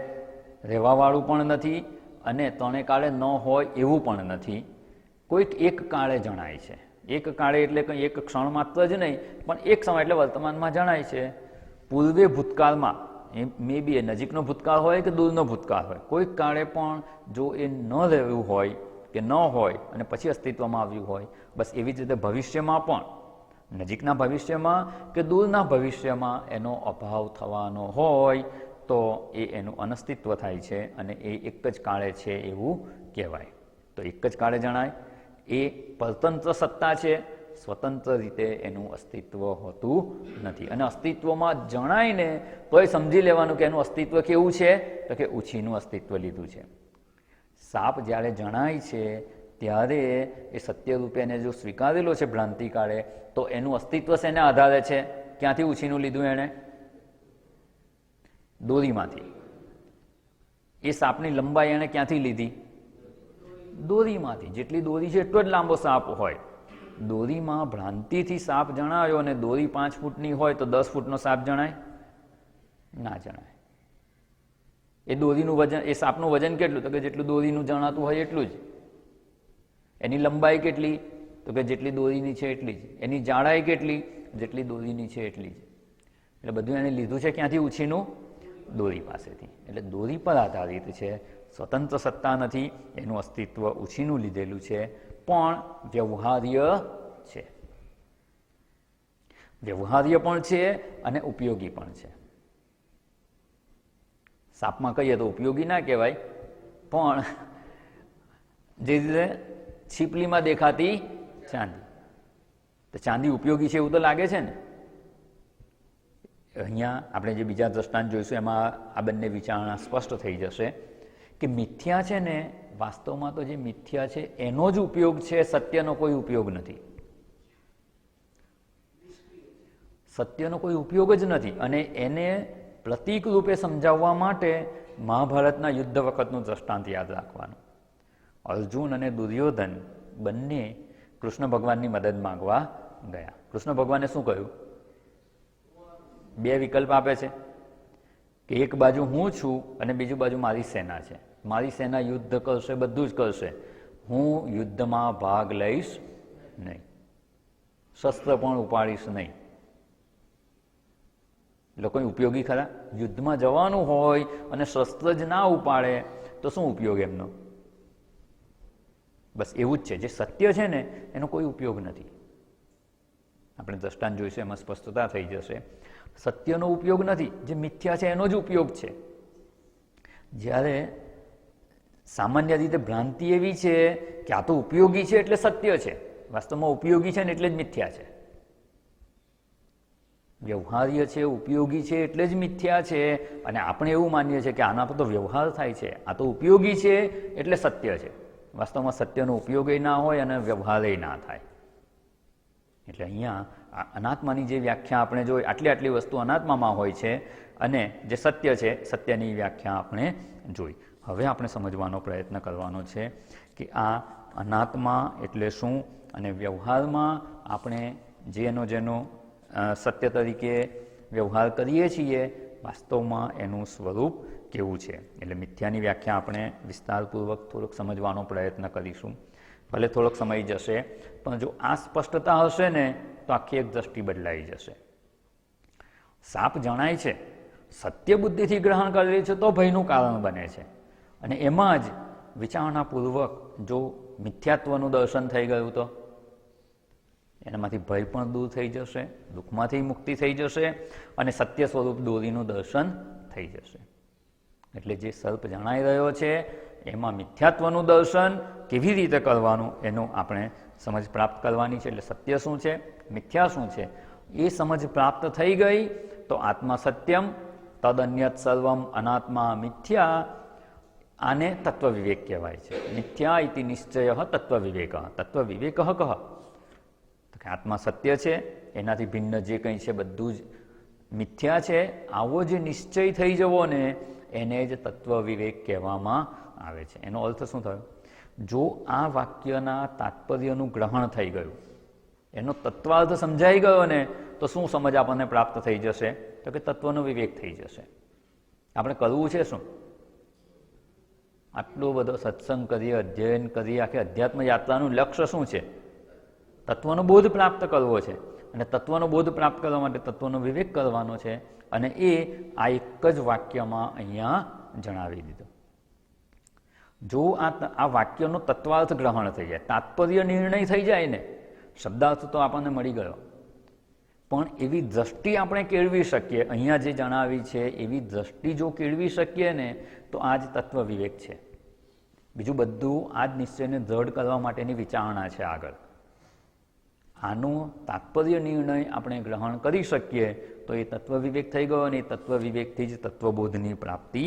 રહેવાવાળું પણ નથી અને ત્રણે કાળે ન હોય એવું પણ નથી, કોઈક એક કાળે જણાય છે. એક કાળે એટલે કંઈ એક ક્ષણ માત્ર જ નહીં, પણ એક સમય એટલે વર્તમાનમાં જણાય છે. પૂર્વે ભૂતકાળમાં એ મે બી એ નજીકનો ભૂતકાળ હોય કે દૂરનો ભૂતકાળ હોય, કોઈક કાળે પણ જો એ ન રહેવું હોય કે ન હોય અને પછી અસ્તિત્વમાં આવ્યું હોય, બસ એવી જ રીતે ભવિષ્યમાં પણ નજીકના ભવિષ્યમાં કે દૂરના ભવિષ્યમાં એનો અભાવ થવાનો હોય તો એ એનું અનસ્તિત્વ થાય છે અને એ એક જ કાળે છે એવું કહેવાય. તો એક જ કાળે જણાય. એ પરતંત્ર સત્તા છે, સ્વતંત્ર રીતે એનું અસ્તિત્વ હોતું નથી. અને અસ્તિત્વમાં જણાયને તોય સમજી લેવાનું કે એનું અસ્તિત્વ કેવું છે તો કે ઉછીનું અસ્તિત્વ લીધું છે. સાપ જ્યારે જણાય છે ત્યારે એ સત્ય રૂપે એને જો સ્વીકારેલો છે ભ્રાંતિ કાળે, તો એનું અસ્તિત્વ શેને આધારે છે? ક્યાંથી ઉછીનું લીધું એણે? દોરીમાંથી. એ સાપની લંબાઈ એણે ક્યાંથી લીધી? દોરીમાંથી. જેટલી દોરી છે એટલો જ લાંબો સાપ હોય. દોરીમાં ભ્રાંતિથી સાપ જણાયો અને દોરી 5 ફૂટની હોય તો 10 ફૂટનો સાપ જણાય? ના જણાય. એ દોરીનું વજન, એ સાપનું વજન કેટલું? તો કે જેટલું દોરીનું જણાતું હોય એટલું જ. એની લંબાઈ કેટલી? તો કે જેટલી દોરીની છે એટલી જ. એની જાડાઈ કેટલી? જેટલી દોરીની છે એટલી જ. એટલે બધું એને લીધું છે ક્યાંથી? ઉછીનું, દોરી પાસેથી. એટલે દોરી પર આધારિત છે, સ્વતંત્ર સત્તા નથી. એનું અસ્તિત્વ ઉછીનું લીધેલું છે, પણ વ્યવહાર્ય છે. વ્યવહાર્ય પણ છે અને ઉપયોગી પણ છે. સાપમાં કહીએ તો ઉપયોગી ના કહેવાય, પણ જે રીતે છીપલીમાં દેખાતી ચાંદી, તો ચાંદી ઉપયોગી છે એવું તો લાગે છે ને. અહીંયા આપણે જે બીજા દ્રષ્ટાંત જોઈશું એમાં આ બંને વિચારણા સ્પષ્ટ થઈ જશે કે મિથ્યા છે ને, વાસ્તવમાં તો જે મિથ્યા છે એનો જ ઉપયોગ છે, સત્યનો કોઈ ઉપયોગ નથી. સત્યનો કોઈ ઉપયોગ જ નથી. અને એને પ્રતીક રૂપે સમજાવવા માટે મહાભારતના યુદ્ધ વખતનું દ્રષ્ટાંત યાદ રાખવાનું. અર્જુન અને દુર્યોધન બંને કૃષ્ણ ભગવાનની મદદ માંગવા ગયા. કૃષ્ણ ભગવાને શું કહ્યું? 2 વિકલ્પ આપે છે કે એક બાજુ હું છું અને બીજી બાજુ મારી સેના છે. મારી સેના યુદ્ધ કરશે, બધું જ કરશે, હું યુદ્ધમાં ભાગ લઈશ નહીં, શસ્ત્ર પણ ઉપાડીશ નહીં. એટલે કોઈ ઉપયોગી ખરા? યુદ્ધમાં જવાનું હોય અને શસ્ત્ર જ ના ઉપાડે તો શું ઉપયોગ એમનો? બસ એવું જ છે. જે સત્ય છે ને એનો કોઈ ઉપયોગ નથી. આપણે દ્રષ્ટાંત જોઈશું એમાં સ્પષ્ટતા થઈ જશે. સત્યનો ઉપયોગ નથી, જે મિથ્યા છે એનો જ ઉપયોગ છે. જ્યારે સામાન્ય રીતે ભ્રાંતિ એવી છે કે આ તો ઉપયોગી છે એટલે સત્ય છે, વાસ્તવમાં ઉપયોગી છે ને એટલે જ મિથ્યા છે. વ્યવહાર્ય છે, ઉપયોગી છે એટલે જ મિથ્યા છે. અને આપણે એવું માનીએ છીએ કે આના પર તો વ્યવહાર થાય છે, આ તો ઉપયોગી છે એટલે સત્ય છે. વાસ્તવમાં સત્યનો ઉપયોગય ના હોય અને વ્યવહારય ના થાય. એટલે અહીંયા અનાત્માની જે વ્યાખ્યા આપણે જોઈ, આટલી વસ્તુ અનાત્મામાં હોય છે અને જે સત્ય છે સત્યની વ્યાખ્યા આપણે જોઈ. હવે આપણે સમજવાનો પ્રયત્ન કરવાનો છે કે આ અનાત્મા એટલે શું, અને વ્યવહારમાં આપણે જેનો સત્ય તરીકે વ્યવહાર કરીએ છીએ વાસ્તવમાં એનું સ્વરૂપ કેવું છે. એટલે મિથ્યાની વ્યાખ્યા આપણે વિસ્તારપૂર્વક થોડોક સમજવાનો પ્રયત્ન કરીશું. ભલે થોડોક સમય જશે, પણ જો આ સ્પષ્ટતા હશે ને તો આખી એક દ્રષ્ટિ બદલાઈ જશે. સાપ જણાય છે, સત્ય બુદ્ધિથી ગ્રહણ કરેલી છે તો ભયનું કારણ બને છે, અને એમાં જ વિચારણાપૂર્વક જો મિથ્યાત્વનું દર્શન થઈ ગયું તો એનામાંથી ભય પણ દૂર થઈ જશે, દુઃખમાંથી મુક્તિ થઈ જશે, અને સત્ય સ્વરૂપ દોરીનું દર્શન થઈ જશે. એટલે જે સર્પ જણાઈ રહ્યો છે એમાં મિથ્યાત્વનું દર્શન કેવી રીતે કરવાનું એનું આપણે સમજ પ્રાપ્ત કરવાની છે. એટલે સત્ય શું છે, મિથ્યા શું છે, એ સમજ પ્રાપ્ત થઈ ગઈ તો આત્મા સત્યમ તદન્યત સર્વમ અનાત્મા મિથ્યા, આને તત્વ વિવેક કહેવાય છે. મિથ્યા ઇતિ નિશ્ચય તત્વ વિવેક. તત્વ વિવેક કહ, આત્મા સત્ય છે, એનાથી ભિન્ન જે કંઈ છે બધું જ મિથ્યા છે, આવો જે નિશ્ચય થઈ જવો ને એને જ તત્વ વિવેક કહેવામાં આવે છે. એનો અર્થ શું થયો? જો આ વાક્યના તાત્પર્યનું ગ્રહણ થઈ ગયું, એનો તત્વાર્થ સમજાઈ ગયો ને તો શું સમજ આપણને પ્રાપ્ત થઈ જશે? તો કે તત્વનો વિવેક થઈ જશે. આપણે કરવું છે શું? આટલો બધો સત્સંગ કરીએ, અધ્યયન કરીએ, આખી અધ્યાત્મ યાત્રાનું લક્ષ્ય શું છે? તત્વનો બોધ પ્રાપ્ત કરવો છે. અને તત્વનો બોધ પ્રાપ્ત કરવા માટે તત્વનો વિવેક કરવાનો છે, અને એ આ એક જ વાક્યમાં અહીંયા જણાવી દીધું. જો આ વાક્યનો તત્વાર્થ ગ્રહણ થઈ જાય, તાત્પર્ય નિર્ણય થઈ જાય ને, શબ્દાર્થ તો આપણને મળી ગયો, પણ એવી દ્રષ્ટિ આપણે કેળવી શકીએ, અહીંયા જે જણાવી છે એવી દ્રષ્ટિ જો કેળવી શકીએ ને તો આ જ તત્વ વિવેક છે. બીજું બધું આ જ નિશ્ચયને દ્રઢ કરવા માટેની વિચારણા છે આગળ. આનું તાત્પર્ય નિર્ણય આપણે ગ્રહણ કરી શકીએ તો એ તત્વ વિવેક થઈ ગયો, અને એ તત્વ વિવેકથી જ તત્વબોધની પ્રાપ્તિ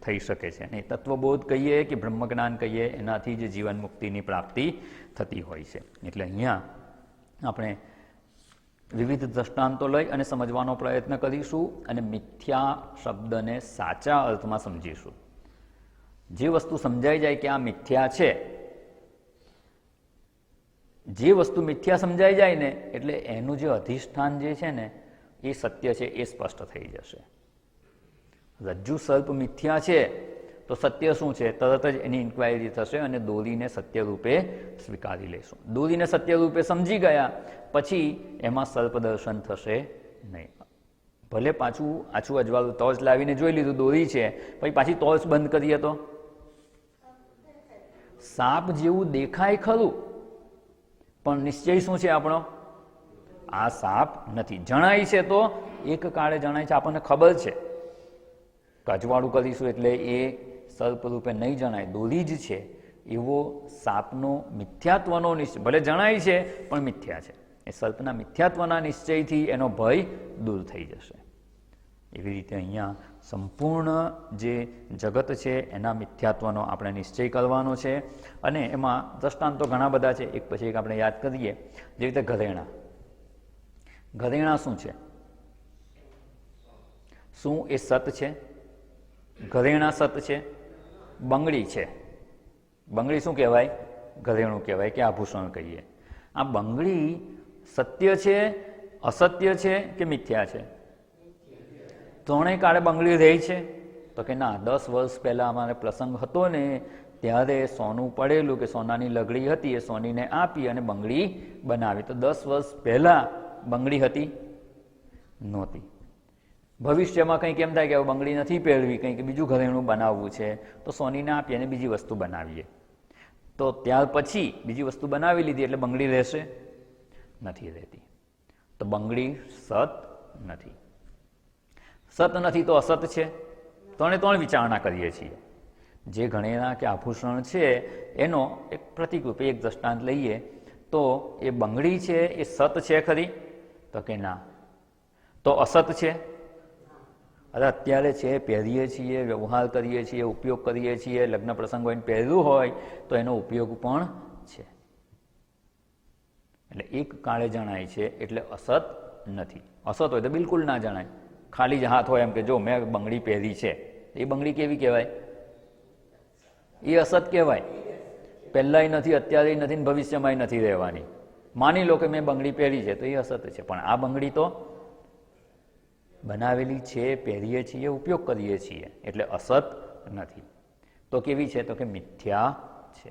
થઈ શકે છે. અને તત્વબોધ કહીએ કે બ્રહ્મજ્ઞાન કહીએ, એનાથી જ જીવન મુક્તિની પ્રાપ્તિ થતી હોય છે. એટલે અહીંયા આપણે વિવિધ દ્રષ્ટાંતો લઈ અને સમજવાનો પ્રયત્ન કરીશું, અને મિથ્યા શબ્દને સાચા અર્થમાં સમજીશું. જે વસ્તુ સમજાઈ જાય કે આ મિથ્યા છે, જે વસ્તુ મિથ્યા સમજાઈ જાય ને એટલે એનું જે અધિષ્ઠાન જે છે ને એ સત્ય છે એ સ્પષ્ટ થઈ જશે. રજ્જુ સર્પ મિથ્યા છે તો સત્ય શું છે તરત જ એની ઇન્ક્વાયરી થશે અને દોરીને સત્ય રૂપે સ્વીકારી લેશું. દોરીને સત્ય રૂપે સમજી ગયા પછી એમાં સર્પ દર્શન થશે નહીં. ભલે પાછું આછું અજવાળું ટોર્ચ લાવીને જોઈ લીધું દોરી છે, પછી પાછી ટોર્ચ બંધ કરીએ તો સાપ જેવું દેખાય ખરું, પણ નિશ્ચય શું છે આપણો? આ સાપ નથી. જણાય છે તો એક કાળે જણાય છે, આપણને ખબર છે અજવાળું કરીશું એટલે એ સર્પ રૂપે નહીં જણાય, દોરી જ છે. એવો સાપનો મિથ્યાત્વનો નિશ્ચય ભલે જણાય છે પણ મિથ્યા છે. એ સર્પના મિથ્યાત્વના નિશ્ચયથી એનો ભય દૂર થઈ જશે. એવી રીતે અહીંયા સંપૂર્ણ જે જગત છે એના મિથ્યાત્વનો આપણે નિશ્ચય કરવાનો છે, અને એમાં દ્રષ્ટાંતો ઘણા બધા છે, એક પછી એક આપણે યાદ કરીએ. જે રીતે ઘરેણાં. ઘરેણાં શું છે? શું એ સત છે? ઘરેણાં સત છે? બંગડી છે. બંગડી શું કહેવાય? ઘરેણું કહેવાય કે આભૂષણ કહીએ. આ બંગડી સત્ય છે, અસત્ય છે કે મિથ્યા છે? ત્રણેય કાળે બંગડી રહી છે? તો કે ના, 10 વર્ષ પહેલાં અમારે પ્રસંગ હતો ને ત્યારે સોનું પડેલું કે સોનાની લગડી હતી, એ સોનીને આપી અને બંગડી બનાવી. તો 10 વર્ષ પહેલાં બંગડી હતી? નહોતી. ભવિષ્યમાં કંઈક એમ થાય કે હવે બંગડી નથી પહેરવી, કંઈક બીજું ઘરેણું બનાવવું છે, તો સોનીને આપીએ અને બીજી વસ્તુ બનાવીએ. તો ત્યાર પછી બીજી વસ્તુ બનાવી લીધી એટલે બંગડી રહેશે? નથી રહેતી. તો બંગડી સત નથી. સત નથી તો અસત છે? ત્રણ વિચારણા કરીએ છીએ. જે ઘરેણાં કે આભૂષણ છે એનો એક પ્રતિક રૂપે એક દ્રષ્ટાંત લઈએ તો એ બંગડી છે એ સત છે ખરી? તો કે ના. તો અસત છે? અરે અત્યારે છે, પહેરીએ છીએ, વ્યવહાર કરીએ છીએ, ઉપયોગ કરીએ છીએ, લગ્ન પ્રસંગ હોય પહેર્યું હોય તો એનો ઉપયોગ પણ છે. એટલે એક કાળે જણાય છે એટલે અસત નથી. અસત હોય તો બિલકુલ ના જણાય. ખાલી જ હાથ હોય એમ કે જો મેં બંગડી પહેરી છે, એ બંગડી કેવી કહેવાય? એ અસત કહેવાય. પહેલાંય નથી, અત્યારેય નથી, ને ભવિષ્યમાંય નથી રહેવાની. માની લો કે મેં બંગડી પહેરી છે તો એ અસત છે, પણ આ બંગડી તો બનાવેલી છે, પહેરીએ છીએ, ઉપયોગ કરીએ છીએ, એટલે અસત નથી. તો કેવી છે? તો કે મિથ્યા છે.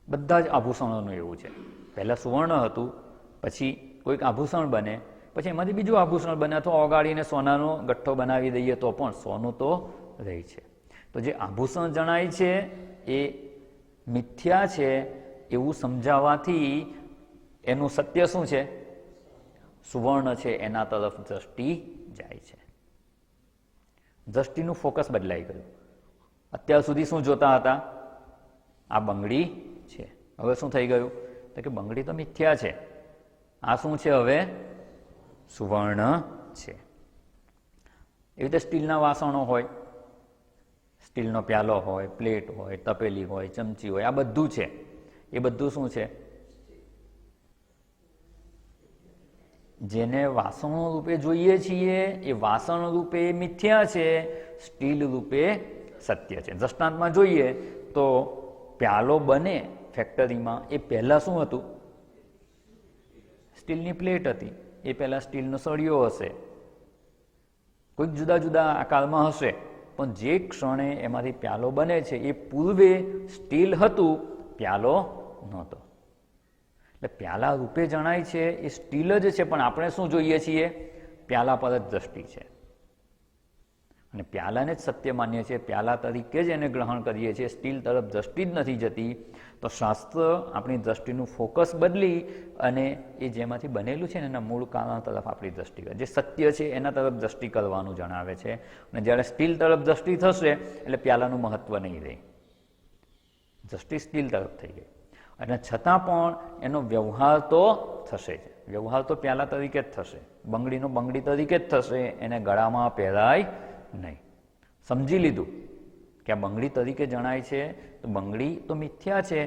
બધા જ આભૂષણોનું એવું છે. પહેલાં સુવર્ણ હતું, પછી કોઈક આભૂષણ બને, પછી એમાંથી બીજું આભૂષણ બને, અથવા ઓગાળીને સોનાનો ગઠ્ઠો બનાવી દઈએ તો પણ સોનું તો રહે છે. તો જે આભૂષણ જણાય છે એ મિથ્યા છે એવું સમજાવવાથી એનું સત્ય શું છે? સુવર્ણ છે, એના તરફ દ્રષ્ટિ જાય છે. દ્રષ્ટિનું ફોકસ બદલાઈ ગયું. અત્યાર સુધી શું જોતા હતા? આ બંગડી છે. હવે શું થઈ ગયું? તો કે બંગડી તો મિથ્યા છે, આ શું છે? હવે સુવર્ણ છે. એવી રીતે સ્ટીલના વાસણો હોય, સ્ટીલનો પ્યાલો હોય, પ્લેટ હોય, તપેલી હોય, ચમચી હોય, આ બધું છે. એ બધું શું છે? જેને વાસણો રૂપે જોઈએ છીએ એ વાસણ રૂપે મિથ્યા છે, સ્ટીલ રૂપે સત્ય છે. દ્રષ્ટાંતમાં જોઈએ તો પ્યાલો બને ફેક્ટરીમાં, એ પહેલાં શું હતું? સ્ટીલની પ્લેટ હતી. એ પહેલાં સ્ટીલનો સળિયો હશે, કોઈક જુદા જુદા આકારમાં હશે, પણ જે ક્ષણે એમાંથી પ્યાલો બને છે એ પૂર્વે સ્ટીલ હતું, પ્યાલો નહોતો. એટલે પ્યાલા રૂપે જણાય છે એ સ્ટીલ જ છે, પણ આપણે શું જોઈએ છીએ? પ્યાલા પર જ દ્રષ્ટિ છે, અને પ્યાલાને જ સત્ય માનીએ છીએ, પ્યાલા તરીકે જ એને ગ્રહણ કરીએ છીએ, સ્ટીલ તરફ દ્રષ્ટિ જ નથી જતી. તો શાસ્ત્ર આપણી દ્રષ્ટિનું ફોકસ બદલી અને એ જેમાંથી બનેલું છે ને એના મૂળ કારણ તરફ આપણી દ્રષ્ટિ કરે, જે સત્ય છે એના તરફ દ્રષ્ટિ કરવાનું જણાવે છે. અને જ્યારે સ્ટીલ તરફ દ્રષ્ટિ થશે એટલે પ્યાલાનું મહત્વ નહીં રહે, દ્રષ્ટિ સ્ટીલ તરફ થઈ ગઈ. અને છતાં પણ એનો વ્યવહાર તો થશે જ. વ્યવહાર તો પ્યાલા તરીકે જ થશે, બંગડીનો બંગડી તરીકે જ થશે, એને ગળામાં પહેરાય નહીં. સમજી લીધું કે આ બંગડી તરીકે જણાય છે, તો બંગડી તો મિથ્યા છે,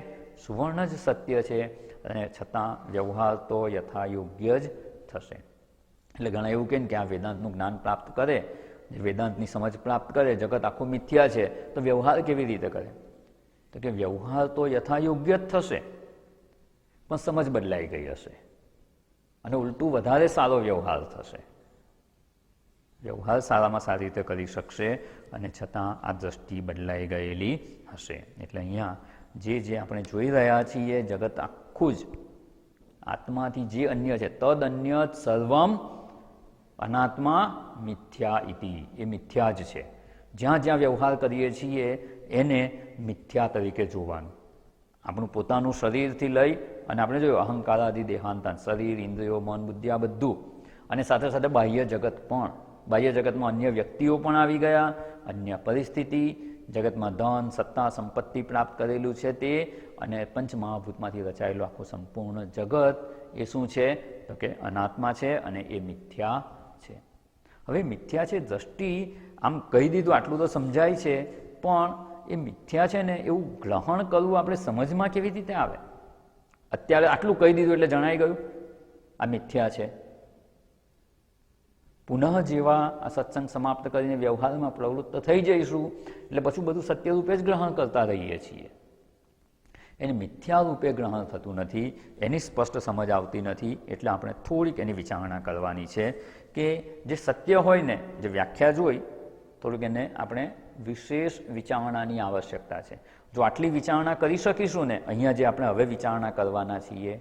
સુવર્ણ જ સત્ય છે, અને છતાં વ્યવહાર તો યથાયોગ્ય જ થશે. એટલે ઘણા એવું કહે ને કે આ વેદાંતનું જ્ઞાન પ્રાપ્ત કરે, વેદાંતની સમજ પ્રાપ્ત કરે, જગત આખું મિથ્યા છે, તો વ્યવહાર કેવી રીતે કરે? તો કે વ્યવહાર તો યથાયોગ્ય જ થશે, પણ સમજ બદલાઈ ગઈ હશે, અને ઉલટું વધારે સારો વ્યવહાર થશે. વ્યવહાર સારામાં સારી રીતે કરી શકશે, અને છતાં આ દ્રષ્ટિ બદલાઈ ગયેલી હશે. એટલે અહીંયા જે આપણે જોઈ રહ્યા છીએ, જગત આખું જ આત્માથી જે અન્ય છે, તદ અન્ય સર્વમ અનાત્મા મિથ્યા ઇતિ, એ મિથ્યા જ છે. જ્યાં જ્યાં વ્યવહાર કરીએ છીએ એને મિથ્યા તરીકે જોવાનું. આપણું પોતાનું શરીરથી લઈ અને આપણે જોયું અહંકારાદિ દેહાંતાન, શરીર, ઇન્દ્રિયો, મન, બુદ્ધિ, આ બધું, અને સાથે સાથે બાહ્ય જગત પણ. બાહ્ય જગતમાં અન્ય વ્યક્તિઓ પણ આવી ગયા, અન્ય પરિસ્થિતિ, જગતમાં ધન, સત્તા, સંપત્તિ પ્રાપ્ત કરેલું છે તે, અને પંચમહાભૂતમાંથી રચાયેલું આખું સંપૂર્ણ જગત એ શું છે? તો કે અનાત્મા છે, અને એ મિથ્યા છે. હવે મિથ્યા છે, દ્રષ્ટિ આમ કહી દીધું, આટલું તો સમજાય છે, પણ એ મિથ્યા છે ને એવું ગ્રહણ કરવું આપણે સમજમાં કેવી રીતે આવે? અત્યારે આટલું કહી દીધું એટલે જણાઈ ગયું આ મિથ્યા છે. પુનઃ જેવા આ સત્સંગ સમાપ્ત કરીને વ્યવહારમાં પ્રવૃત્ત થઈ જઈશું એટલે પછી બધું સત્ય રૂપે જ ગ્રહણ કરતા રહીએ છીએ. એને મિથ્યા રૂપે ગ્રહણ થતું નથી, એની સ્પષ્ટ સમજ આવતી નથી. એટલે આપણે થોડીક એની વિચારણા કરવાની છે કે જે સત્ય હોય ને, જે વ્યાખ્યા જોઈ, થોડુંક એને આપણે વિશેષ વિચારણાની આવશ્યકતા છે. જો આટલી વિચારણા કરી શકીશું ને, અહીંયા જે આપણે હવે વિચારણા કરવાના છીએ,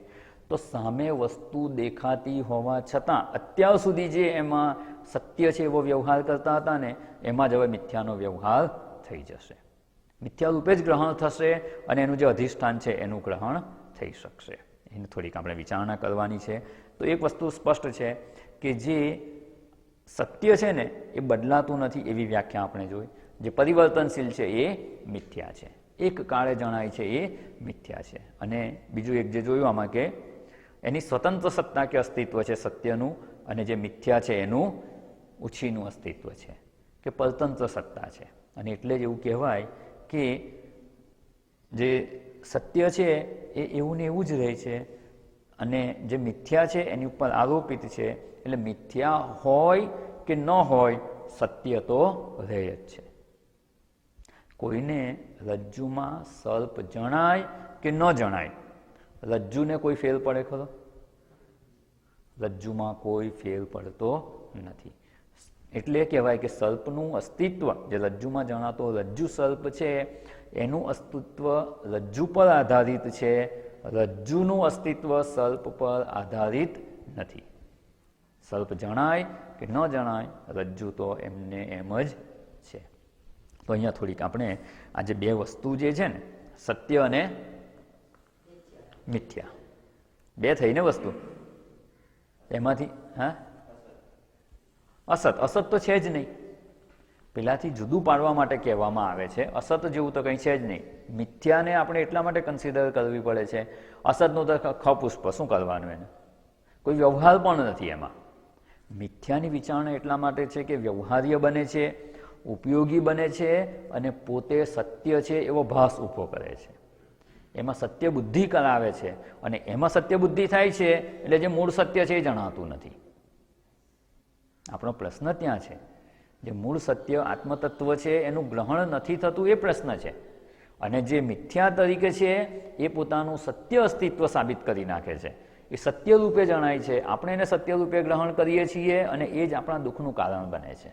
તો સામે વસ્તુ દેખાતી હોવા છતાં અત્યાર સુધી જે એમાં સત્ય છે એવો વ્યવહાર કરતા હતા ને, એમાં જ હવે મિથ્યાનો વ્યવહાર થઈ જશે. મિથ્યા રૂપે જ ગ્રહણ થશે, અને એનું જે અધિષ્ઠાન છે એનું ગ્રહણ થઈ શકશે. એને થોડીક આપણે વિચારણા કરવાની છે. તો એક વસ્તુ સ્પષ્ટ છે કે જે સત્ય છે ને એ બદલાતું નથી એવી વ્યાખ્યા આપણે જોઈ. જે પરિવર્તનશીલ છે એ મિથ્યા છે, એક કાળે જણાય છે એ મિથ્યા છે. અને બીજું એક જે જોયું આમાં કે એની સ્વતંત્ર સત્તા કે અસ્તિત્વ છે સત્યનું, અને જે મિથ્યા છે એનું ઉછીનું અસ્તિત્વ છે કે પરતંત્ર સત્તા છે. અને એટલે જ એવું કહેવાય કે જે સત્ય છે એ એવું ને એવું જ રહે છે, અને જે મિથ્યા છે એની ઉપર આરોપિત છે. એટલે મિથ્યા હોય કે ન હોય, સત્ય તો રહે જ છે. કોઈને રજ્જુમાં સર્પ જણાય કે ન જણાય, રજ્જુને કોઈ ફેર પડે ખરો? રજ્જુમાં કોઈ ફેર પડતો નથી. એટલે કહેવાય કે સર્પનું અસ્તિત્વ, જે રજ્જુમાં જણાતો રજ્જુ સર્પ છે એનું અસ્તિત્વ રજ્જુ પર આધારિત છે, રજ્જુનું અસ્તિત્વ સર્પ પર આધારિત નથી. સર્પ જણાય કે ન જણાય, રજ્જુ તો એમને એમ જ છે. તો અહીંયા થોડીક આપણે આ જે બે વસ્તુ જે છે ને, સત્ય અને મિથ્યા, બે થઈને વસ્તુ, એમાંથી અસત, અસત તો છે જ નહીં. પેલાથી જુદું પાડવા માટે કહેવામાં આવે છે, અસત જેવું તો કંઈ છે જ નહીં. મિથ્યાને આપણે એટલા માટે કન્સિડર કરવી પડે છે, અસતનું તો ખપુષ્પ શું કરવાનું, એને કોઈ વ્યવહાર પણ નથી એમાં. મિથ્યાની વિચારણા એટલા માટે છે કે વ્યવહાર્ય બને છે, ઉપયોગી બને છે અને પોતે સત્ય છે એવો ભાસ ઊભો કરે છે. એમાં સત્ય બુદ્ધિ કરાવે છે અને એમાં સત્ય બુદ્ધિ થાય છે એટલે જે મૂળ સત્ય છે એ જણાતું નથી. આપણો પ્રશ્ન ત્યાં છે, જે મૂળ સત્ય આત્મતત્વ છે એનું ગ્રહણ નથી થતું એ પ્રશ્ન છે. અને જે મિથ્યા તરીકે છે એ પોતાનું સત્ય અસ્તિત્વ સાબિત કરી નાખે છે, એ સત્ય રૂપે જણાય છે, આપણે એને સત્ય રૂપે ગ્રહણ કરીએ છીએ અને એ જ આપણા દુઃખનું કારણ બને છે.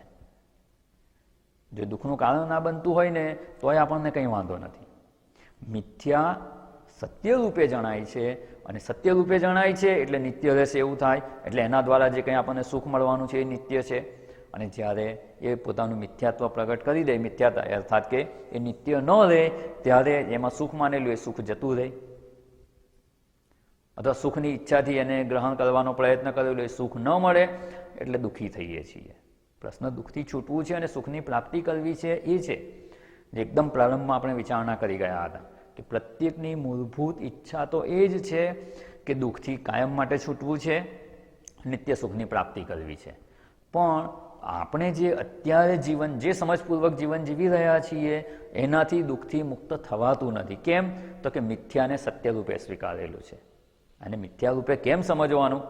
જો દુઃખનું કારણ ના બનતું હોય ને તોય આપણને કંઈ વાંધો નથી. મિથ્યા સત્ય રૂપે જણાય છે અને સત્ય રૂપે જણાય છે એટલે નિત્ય રહેશે એવું થાય, એટલે એના દ્વારા જે કંઈ આપણને સુખ મળવાનું છે એ નિત્ય છે. અને જ્યારે એ પોતાનું મિથ્યાત્વ પ્રગટ કરી દે, મિથ્યાત્વ અર્થાત કે એ નિત્ય ન રહે, ત્યારે એમાં સુખ માનેલું એ સુખ જતું રહે, અથવા સુખની ઈચ્છાથી એને ગ્રહણ કરવાનો પ્રયત્ન કરેલો એ સુખ ન મળે એટલે દુઃખી થઈએ છીએ. પ્રશ્ન દુઃખથી છૂટવું છે અને સુખની પ્રાપ્તિ કરવી છે એ છે જે એકદમ પ્રારંભમાં આપણે વિચારણા કરી ગયા હતા કે પ્રત્યેકની મૂળભૂત ઈચ્છા તો એ જ છે કે દુઃખથી કાયમ માટે છૂટવું છે, નિત્ય સુખની પ્રાપ્તિ કરવી છે. પણ આપણે જે અત્યારે જીવન, જે સમજપૂર્વક જીવન જીવી રહ્યા છીએ એનાથી દુઃખથી મુક્ત થવાતું નથી. કેમ? તો કે મિથ્યાને સત્ય રૂપે સ્વીકારેલું છે. અને મિથ્યા રૂપે કેમ સમજવાનું?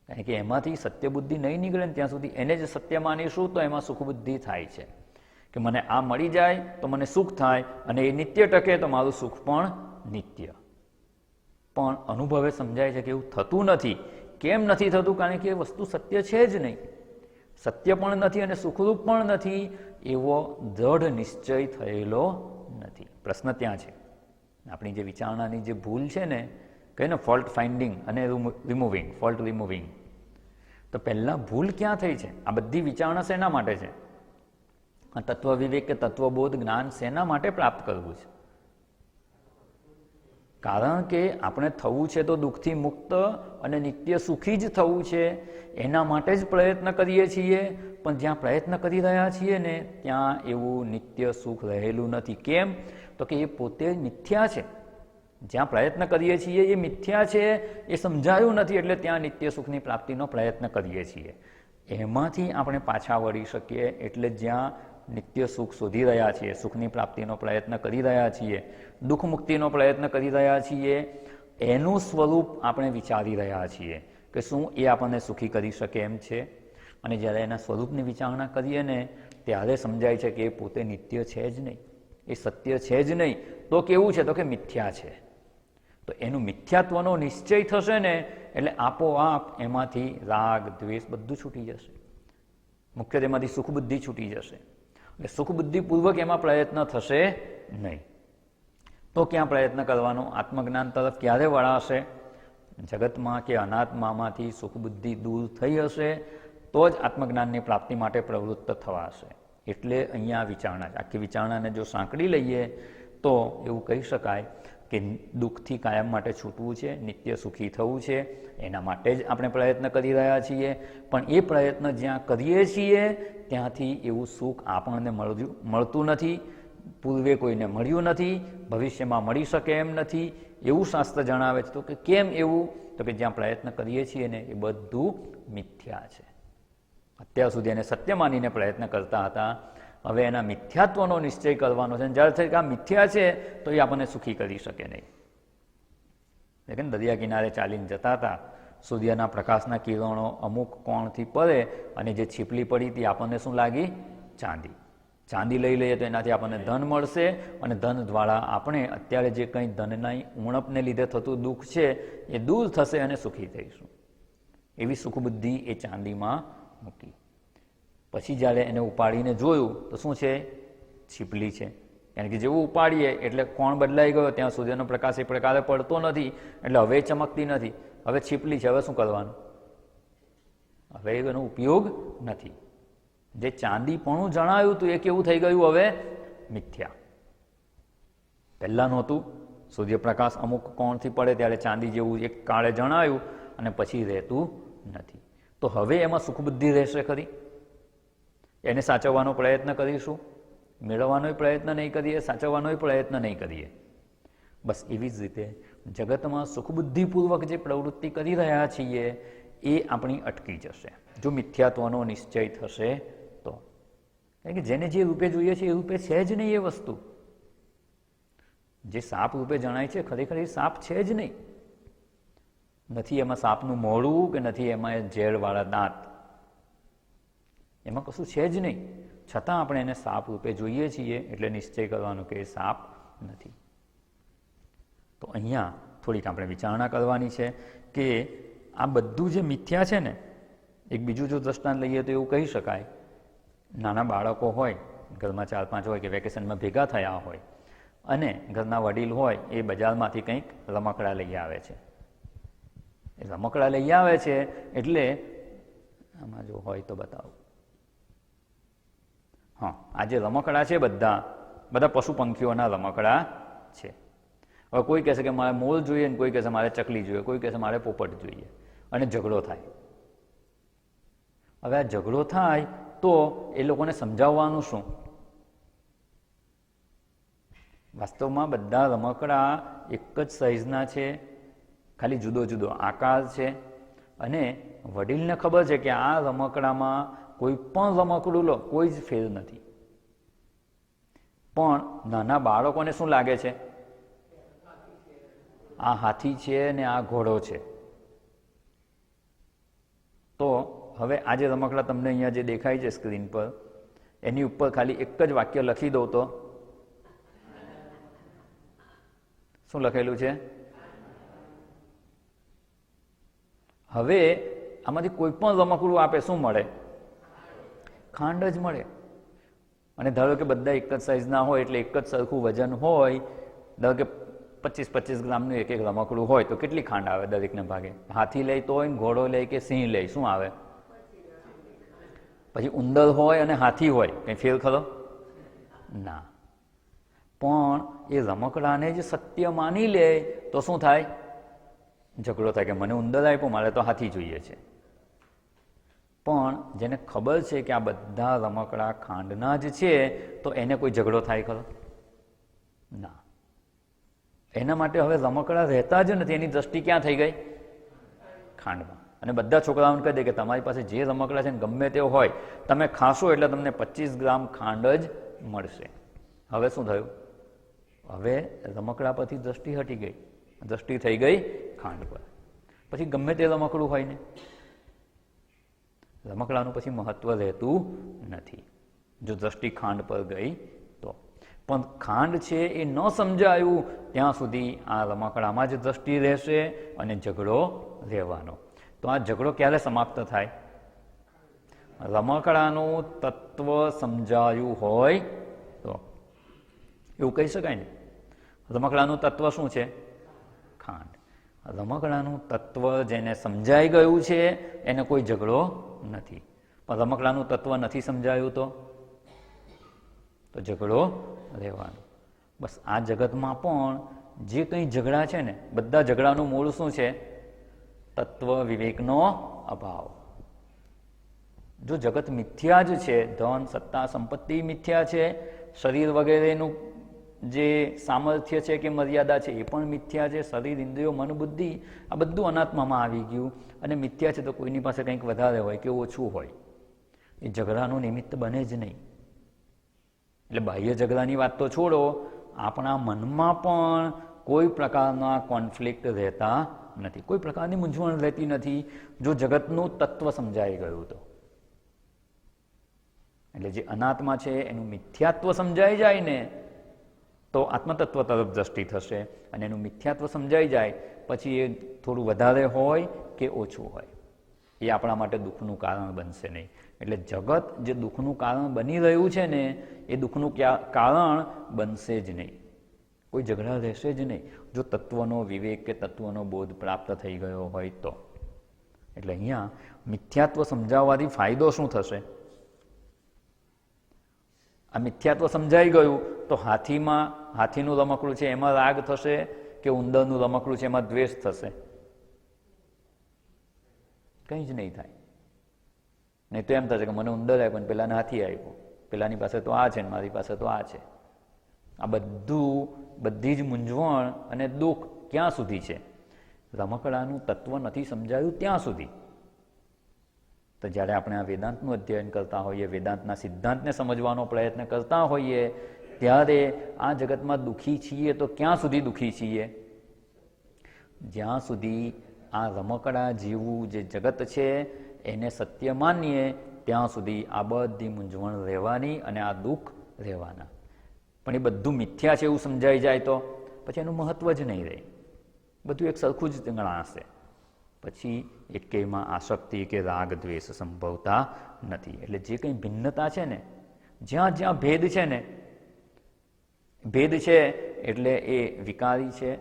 કારણ કે એમાંથી સત્ય બુદ્ધિ નહીં નીકળે ને ત્યાં સુધી એને જ સત્ય માનીશું તો એમાં સુખ બુદ્ધિ થાય છે કે મને આ મળી જાય તો મને સુખ થાય અને એ નિત્ય ટકે તો મારું સુખ પણ નિત્ય. પણ અનુભવે સમજાય છે કે એવું થતું નથી. કેમ નથી થતું? કારણ કે એ વસ્તુ સત્ય છે જ નહીં, સત્ય પણ નથી અને સુખરૂપ પણ નથી, એવો દ્રઢ નિશ્ચય થયેલો નથી. પ્રશ્ન ત્યાં છે. આપણી જે વિચારણાની જે ભૂલ છે ને, કહે ને ફોલ્ટ ફાઇન્ડિંગ અને રિમૂવિંગ, ફોલ્ટ રિમૂવિંગ, તો પહેલાં ભૂલ ક્યાં થઈ છે? આ બધી વિચારણા શેના માટે છે? આ તત્વ વિવેક કે તત્વબોધ જ્ઞાન શેના માટે પ્રાપ્ત કરવું છે? કારણ કે આપણે થવું છે તો દુઃખથી મુક્ત અને નિત્ય સુખી જ થવું છે, એના માટે જ પ્રયત્ન કરીએ છીએ. પણ જ્યાં પ્રયત્ન કરી રહ્યા છીએ ને ત્યાં એવું નિત્ય સુખ રહેલું નથી. કેમ? તો કે એ પોતે મિથ્યા છે. જ્યાં પ્રયત્ન કરીએ છીએ એ મિથ્યા છે, એ સમજાયું નથી એટલે ત્યાં નિત્ય સુખની પ્રાપ્તિનો પ્રયત્ન કરીએ છીએ. એમાંથી આપણે પાછા વળી શકીએ એટલે જ્યાં નિત્ય સુખ શોધી રહ્યા છીએ, સુખની પ્રાપ્તિનો પ્રયત્ન કરી રહ્યા છીએ, દુઃખ મુક્તિનો પ્રયત્ન કરી રહ્યા છીએ, એનું સ્વરૂપ આપણે વિચારી રહ્યા છીએ કે શું એ આપણને સુખી કરી શકે એમ છે. અને જ્યારે એના સ્વરૂપની વિચારણા કરીએ ને ત્યારે સમજાય છે કે એ પોતે નિત્ય છે જ નહીં, એ સત્ય છે જ નહીં. તો કેવું છે? તો કે મિથ્યા છે. તો એનું મિથ્યાત્વનો નિશ્ચય થશે ને એટલે આપોઆપ એમાંથી રાગ દ્વેષ બધું છૂટી જશે. મુખ્યત્વે એમાંથી સુખ બુદ્ધિ છૂટી જશે. એટલે સુખ બુદ્ધિપૂર્વક એમાં પ્રયત્ન થશે નહીં. તો ક્યાં પ્રયત્ન કરવાનો? આત્મજ્ઞાન તરફ ક્યારે વળાશે? જગતમાં કે અનાત્મામાંથી સુખ બુદ્ધિ દૂર થઈ હશે તો જ આત્મજ્ઞાનની પ્રાપ્તિ માટે પ્રવૃત્ત થવાશે. એટલે અહીંયા વિચારણા, આખી વિચારણાને જો સાંકળી લઈએ તો એવું કહી શકાય કે દુઃખથી કાયમ માટે છૂટવું છે, નિત્ય સુખી થવું છે, એના માટે જ આપણે પ્રયત્ન કરી રહ્યા છીએ. પણ એ પ્રયત્ન જ્યાં કરીએ છીએ ત્યાંથી એવું સુખ આપણને મળતું નથી, પૂર્વે કોઈને મળ્યું નથી, ભવિષ્યમાં મળી શકે એમ નથી એવું શાસ્ત્ર જણાવે છે. તો કે કેમ એવું? તો કે જ્યાં પ્રયત્ન કરીએ છીએ ને એ બધું મિથ્યા છે. અત્યાર સુધી એને સત્ય માનીને પ્રયત્ન કરતા હતા, હવે એના મિથ્યાત્વનો નિશ્ચય કરવાનો છે. જ્યારે આ મિથ્યા છે તો એ આપણને સુખી કરી શકે નહીં. એટલે દરિયા કિનારે ચાલીને જતા હતા, સૂર્યના પ્રકાશના કિરણો અમુક કોણથી પડે અને જે છીપલી પડી હતી આપણને શું લાગી? ચાંદી. ચાંદી લઈ લઈએ તો એનાથી આપણને ધન મળશે, અને ધન દ્વારા આપણે અત્યારે જે કંઈ ધનના ઉણપને લીધે થતું દુઃખ છે એ દૂર થશે અને સુખી થઈશું. એવી સુખબુદ્ધિ એ ચાંદીમાં મૂકી. પછી જ્યારે એને ઉપાડીને જોયું તો શું છે? છીપલી છે. કારણ કે જેવું ઉપાડીએ એટલે કોણ બદલાઈ ગયો, ત્યાં સૂર્યનો પ્રકાશ એ પ્રકારે પડતો નથી, એટલે હવે ચમકતી નથી. હવે છીપલી છે, હવે શું કરવાનું? હવે એનો ઉપયોગ નથી. જે ચાંદીપણું જણાયું હતું એ કેવું થઈ ગયું? હવે મિથ્યા. પહેલાં નહોતું. સૂર્યપ્રકાશ અમુક કોણથી પડે ત્યારે ચાંદી જેવું એક કાળે જણાયું, અને પછી રહેતું નથી. તો હવે એમાં સુખબુદ્ધિ રહેશે ખરી? એને સાચવવાનો પ્રયત્ન કરીશું? મેળવવાનો પ્રયત્ન નહીં કરીએ, સાચવવાનો પ્રયત્ન નહીં કરીએ. બસ એવી જ રીતે જગતમાં સુખબુદ્ધિપૂર્વક જે પ્રવૃત્તિ કરી રહ્યા છીએ એ આપણી અટકી જશે જો મિથ્યાત્વનો નિશ્ચય થશે તો. કારણ કે જેને જે રૂપે જોઈએ છે એ રૂપે છે જ નહીં એ વસ્તુ. જે સાપ રૂપે જણાય છે ખરેખર એ સાપ છે જ નહીં. નથી એમાં સાપનું મોઢું કે નથી એમાં ઝેરવાળા દાંત, એમાં કશું છે જ નહીં. છતાં આપણે એને સાપ રૂપે જોઈએ છીએ એટલે નિશ્ચય કરવાનો કે એ સાપ નથી. તો અહીંયા થોડીક આપણે વિચારણા કરવાની છે કે આ બધું જે મિથ્યા છે ને, એક બીજું જો દ્રષ્ટાંત લઈએ તો એવું કહી શકાય, નાના બાળકો હોય ઘરમાં 4-5 હોય કે વેકેશનમાં ભેગા થયા હોય, અને ઘરના વડીલ હોય એ બજારમાંથી કંઈક રમકડા લઈ આવે છે. એ રમકડા લઈ આવે છે એટલે આમાં જો હોય તો બતાવું. હા, આ જે રમકડા છે બધા પશુ પંખીઓના રમકડા છે. હવે કોઈ કહેશે કે મારે મોર જોઈએ, ને કોઈ કહેશે મારે ચકલી જોઈએ, કોઈ કહેશે મારે પોપટ જોઈએ, અને ઝઘડો થાય. હવે આ ઝઘડો થાય તો એ લોકોને સમજાવવાનું શું? વાસ્તવમાં બધા રમકડા એક જ સાઇઝના છે, ખાલી જુદો જુદો આકાર છે, અને વડીલને ખબર છે કે આ રમકડામાં કોઈ પણ રમકડું લો કોઈ જ ફેર નથી. પણ નાના બાળકોને શું લાગે છે? આ હાથી છે ને આ ઘોડો છે. તો હવે આ જે રમકડા તમને અહીંયા જે દેખાય છે સ્ક્રીન પર, એની ઉપર ખાલી એક જ વાક્ય લખી દઉં તો શું લખેલું છે? હવે આમાંથી કોઈ પણ રમકડું આપે શું મળે? ખાંડ જ મળે. અને ધારો કે બધા એક જ સાઇઝના હોય એટલે એક જ સરખું વજન હોય, ધારો કે 25-25 ગ્રામનું એક રમકડું હોય તો કેટલી ખાંડ આવે દરેકને ભાગે? હાથી લે તો હોય, ઘોડો લે કે સિંહ લે, શું આવે? પછી ઉંદર હોય અને હાથી હોય, કંઈ ફેર ખરો? ના. પણ એ રમકડાને જ સત્ય માની લે તો શું થાય? ઝઘડો થાય કે મને ઉંદર આપ્યો, મારે તો હાથી જોઈએ છે. પણ જેને ખબર છે કે આ બધા રમકડા ખાંડના જ છે તો એને કોઈ ઝઘડો થાય ખરો? ના. એના માટે હવે રમકડા રહેતા જ નથી. એની દ્રષ્ટિ ક્યાં થઈ ગઈ? ખાંડમાં. અને બધા છોકરાઓને કહી દે કે તમારી પાસે જે રમકડા છે ને ગમે તે હોય, તમે ખાશો એટલે તમને 25 ગ્રામ ખાંડ જ મળશે. હવે શું થયું? હવે રમકડા પરથી દ્રષ્ટિ હટી ગઈ, દ્રષ્ટિ થઈ ગઈ ખાંડ પર. પછી ગમે તે રમકડું હોય ને, રમકડાનું પછી મહત્વ રહેતું નથી જો દ્રષ્ટિ ખાંડ પર ગઈ તો. પણ ખાંડ છે એ ન સમજાયું ત્યાં સુધી આ રમકડામાં જ દ્રષ્ટિ રહેશે અને ઝઘડો રહેવાનો. તો આ ઝઘડો ક્યારે સમાપ્ત થાય? રમકડાનું તત્વ સમજાયું હોય તો. એવું કહી શકાય ને, રમકડાનું તત્વ શું છે? ખાંડ. રમકડાનું તત્વ જેને સમજાઈ ગયું છે એને કોઈ ઝઘડો નથી. પણ રમકડાનું તત્વ નથી સમજાયું તો ઝઘડો રહેવાનો. બસ આ જગતમાં પણ જે કંઈ ઝઘડા છે ને, બધા ઝઘડાનું મૂળ શું છે? તત્વ વિવેકનો અભાવ. જો જગત મિથ્યા જ છે, ધન સત્તા સંપત્તિ મિથ્યા છે, શરીર વગેરેનું જે સામર્થ્ય છે કે મર્યાદા છે એ પણ મિથ્યા છે, શરીર ઇન્દ્રિયો મન બુદ્ધિ આ બધું અનાત્મામાં આવી ગયું અને મિથ્યા છે, તો કોઈની પાસે કંઈક વધારે હોય કે ઓછું હોય એ ઝઘડાનું નિમિત્ત બને જ નહીં. એટલે બાહ્ય ઝઘડાની વાત તો છોડો, આપણા મનમાં પણ કોઈ પ્રકારના કોન્ફ્લિક્ટ રહેતા નથી, કોઈ પ્રકારની મૂંઝવણ રહેતી નથી જો જગતનું તત્વ સમજાઈ ગયું તો. એટલે જે અનાત્મા છે એનું મિથ્યાત્વ સમજાઈ જાય ને તો આત્મતત્વ તરફ દ્રષ્ટિ થશે, અને એનું મિથ્યાત્વ સમજાઈ જાય પછી એ થોડું વધારે હોય કે ઓછું હોય એ આપણા માટે દુઃખનું કારણ બનશે નહીં. એટલે જગત જે દુઃખનું કારણ બની રહ્યું છે ને એ દુઃખનું કારણ બનશે જ નહીં, કોઈ ઝઘડા રહેશે જ નહીં જો તત્વનો વિવેક કે તત્વનો બોધ પ્રાપ્ત થઈ ગયો હોય તો. એટલે અહીંયા મિથ્યાત્વ સમજાવવાથી ફાયદો શું થશે? આ મિથ્યાત્વ સમજાઈ ગયું તો હાથીનું રમકડું છે એમાં રાગ થશે કે ઉંદરનું રમકડું છે એમાં દ્વેષ થશે? કંઈ જ નહીં થાય. નહીં તો એમ થશે કે મને ઉંદર આપ્યો ને પેલાને હાથી આપ્યો, પેલાની પાસે તો આ છે ને મારી પાસે તો આ છે. આ બધી જ મૂંઝવણ અને દુઃખ ક્યાં સુધી છે? રમકડાનું તત્વ નથી સમજાયું ત્યાં સુધી. તો જ્યારે આપણે આ વેદાંતનું અધ્યયન કરતા હોઈએ, વેદાંતના સિદ્ધાંતને સમજવાનો પ્રયત્ન કરતા હોઈએ, ત્યારે આ જગતમાં દુઃખી છીએ તો ક્યાં સુધી દુઃખી છીએ? જ્યાં સુધી આ રમકડા જેવું જે જગત છે એને સત્ય માનીએ ત્યાં સુધી આ બધી મૂંઝવણ રહેવાની અને આ દુઃખ રહેવાના. પણ એ બધું મિથ્યા છે એવું સમજાઈ જાય તો પછી એનું મહત્વ જ નહીં રહે, બધું એક સરખું જ ગણાશે. પછી એકેયમાં આસક્તિ કે રાગ દ્વેષ સંભવતા નથી. એટલે જે કંઈ ભિન્નતા છે ને, જ્યાં જ્યાં ભેદ છે ને, ભેદ છે એટલે એ વિકારી છે,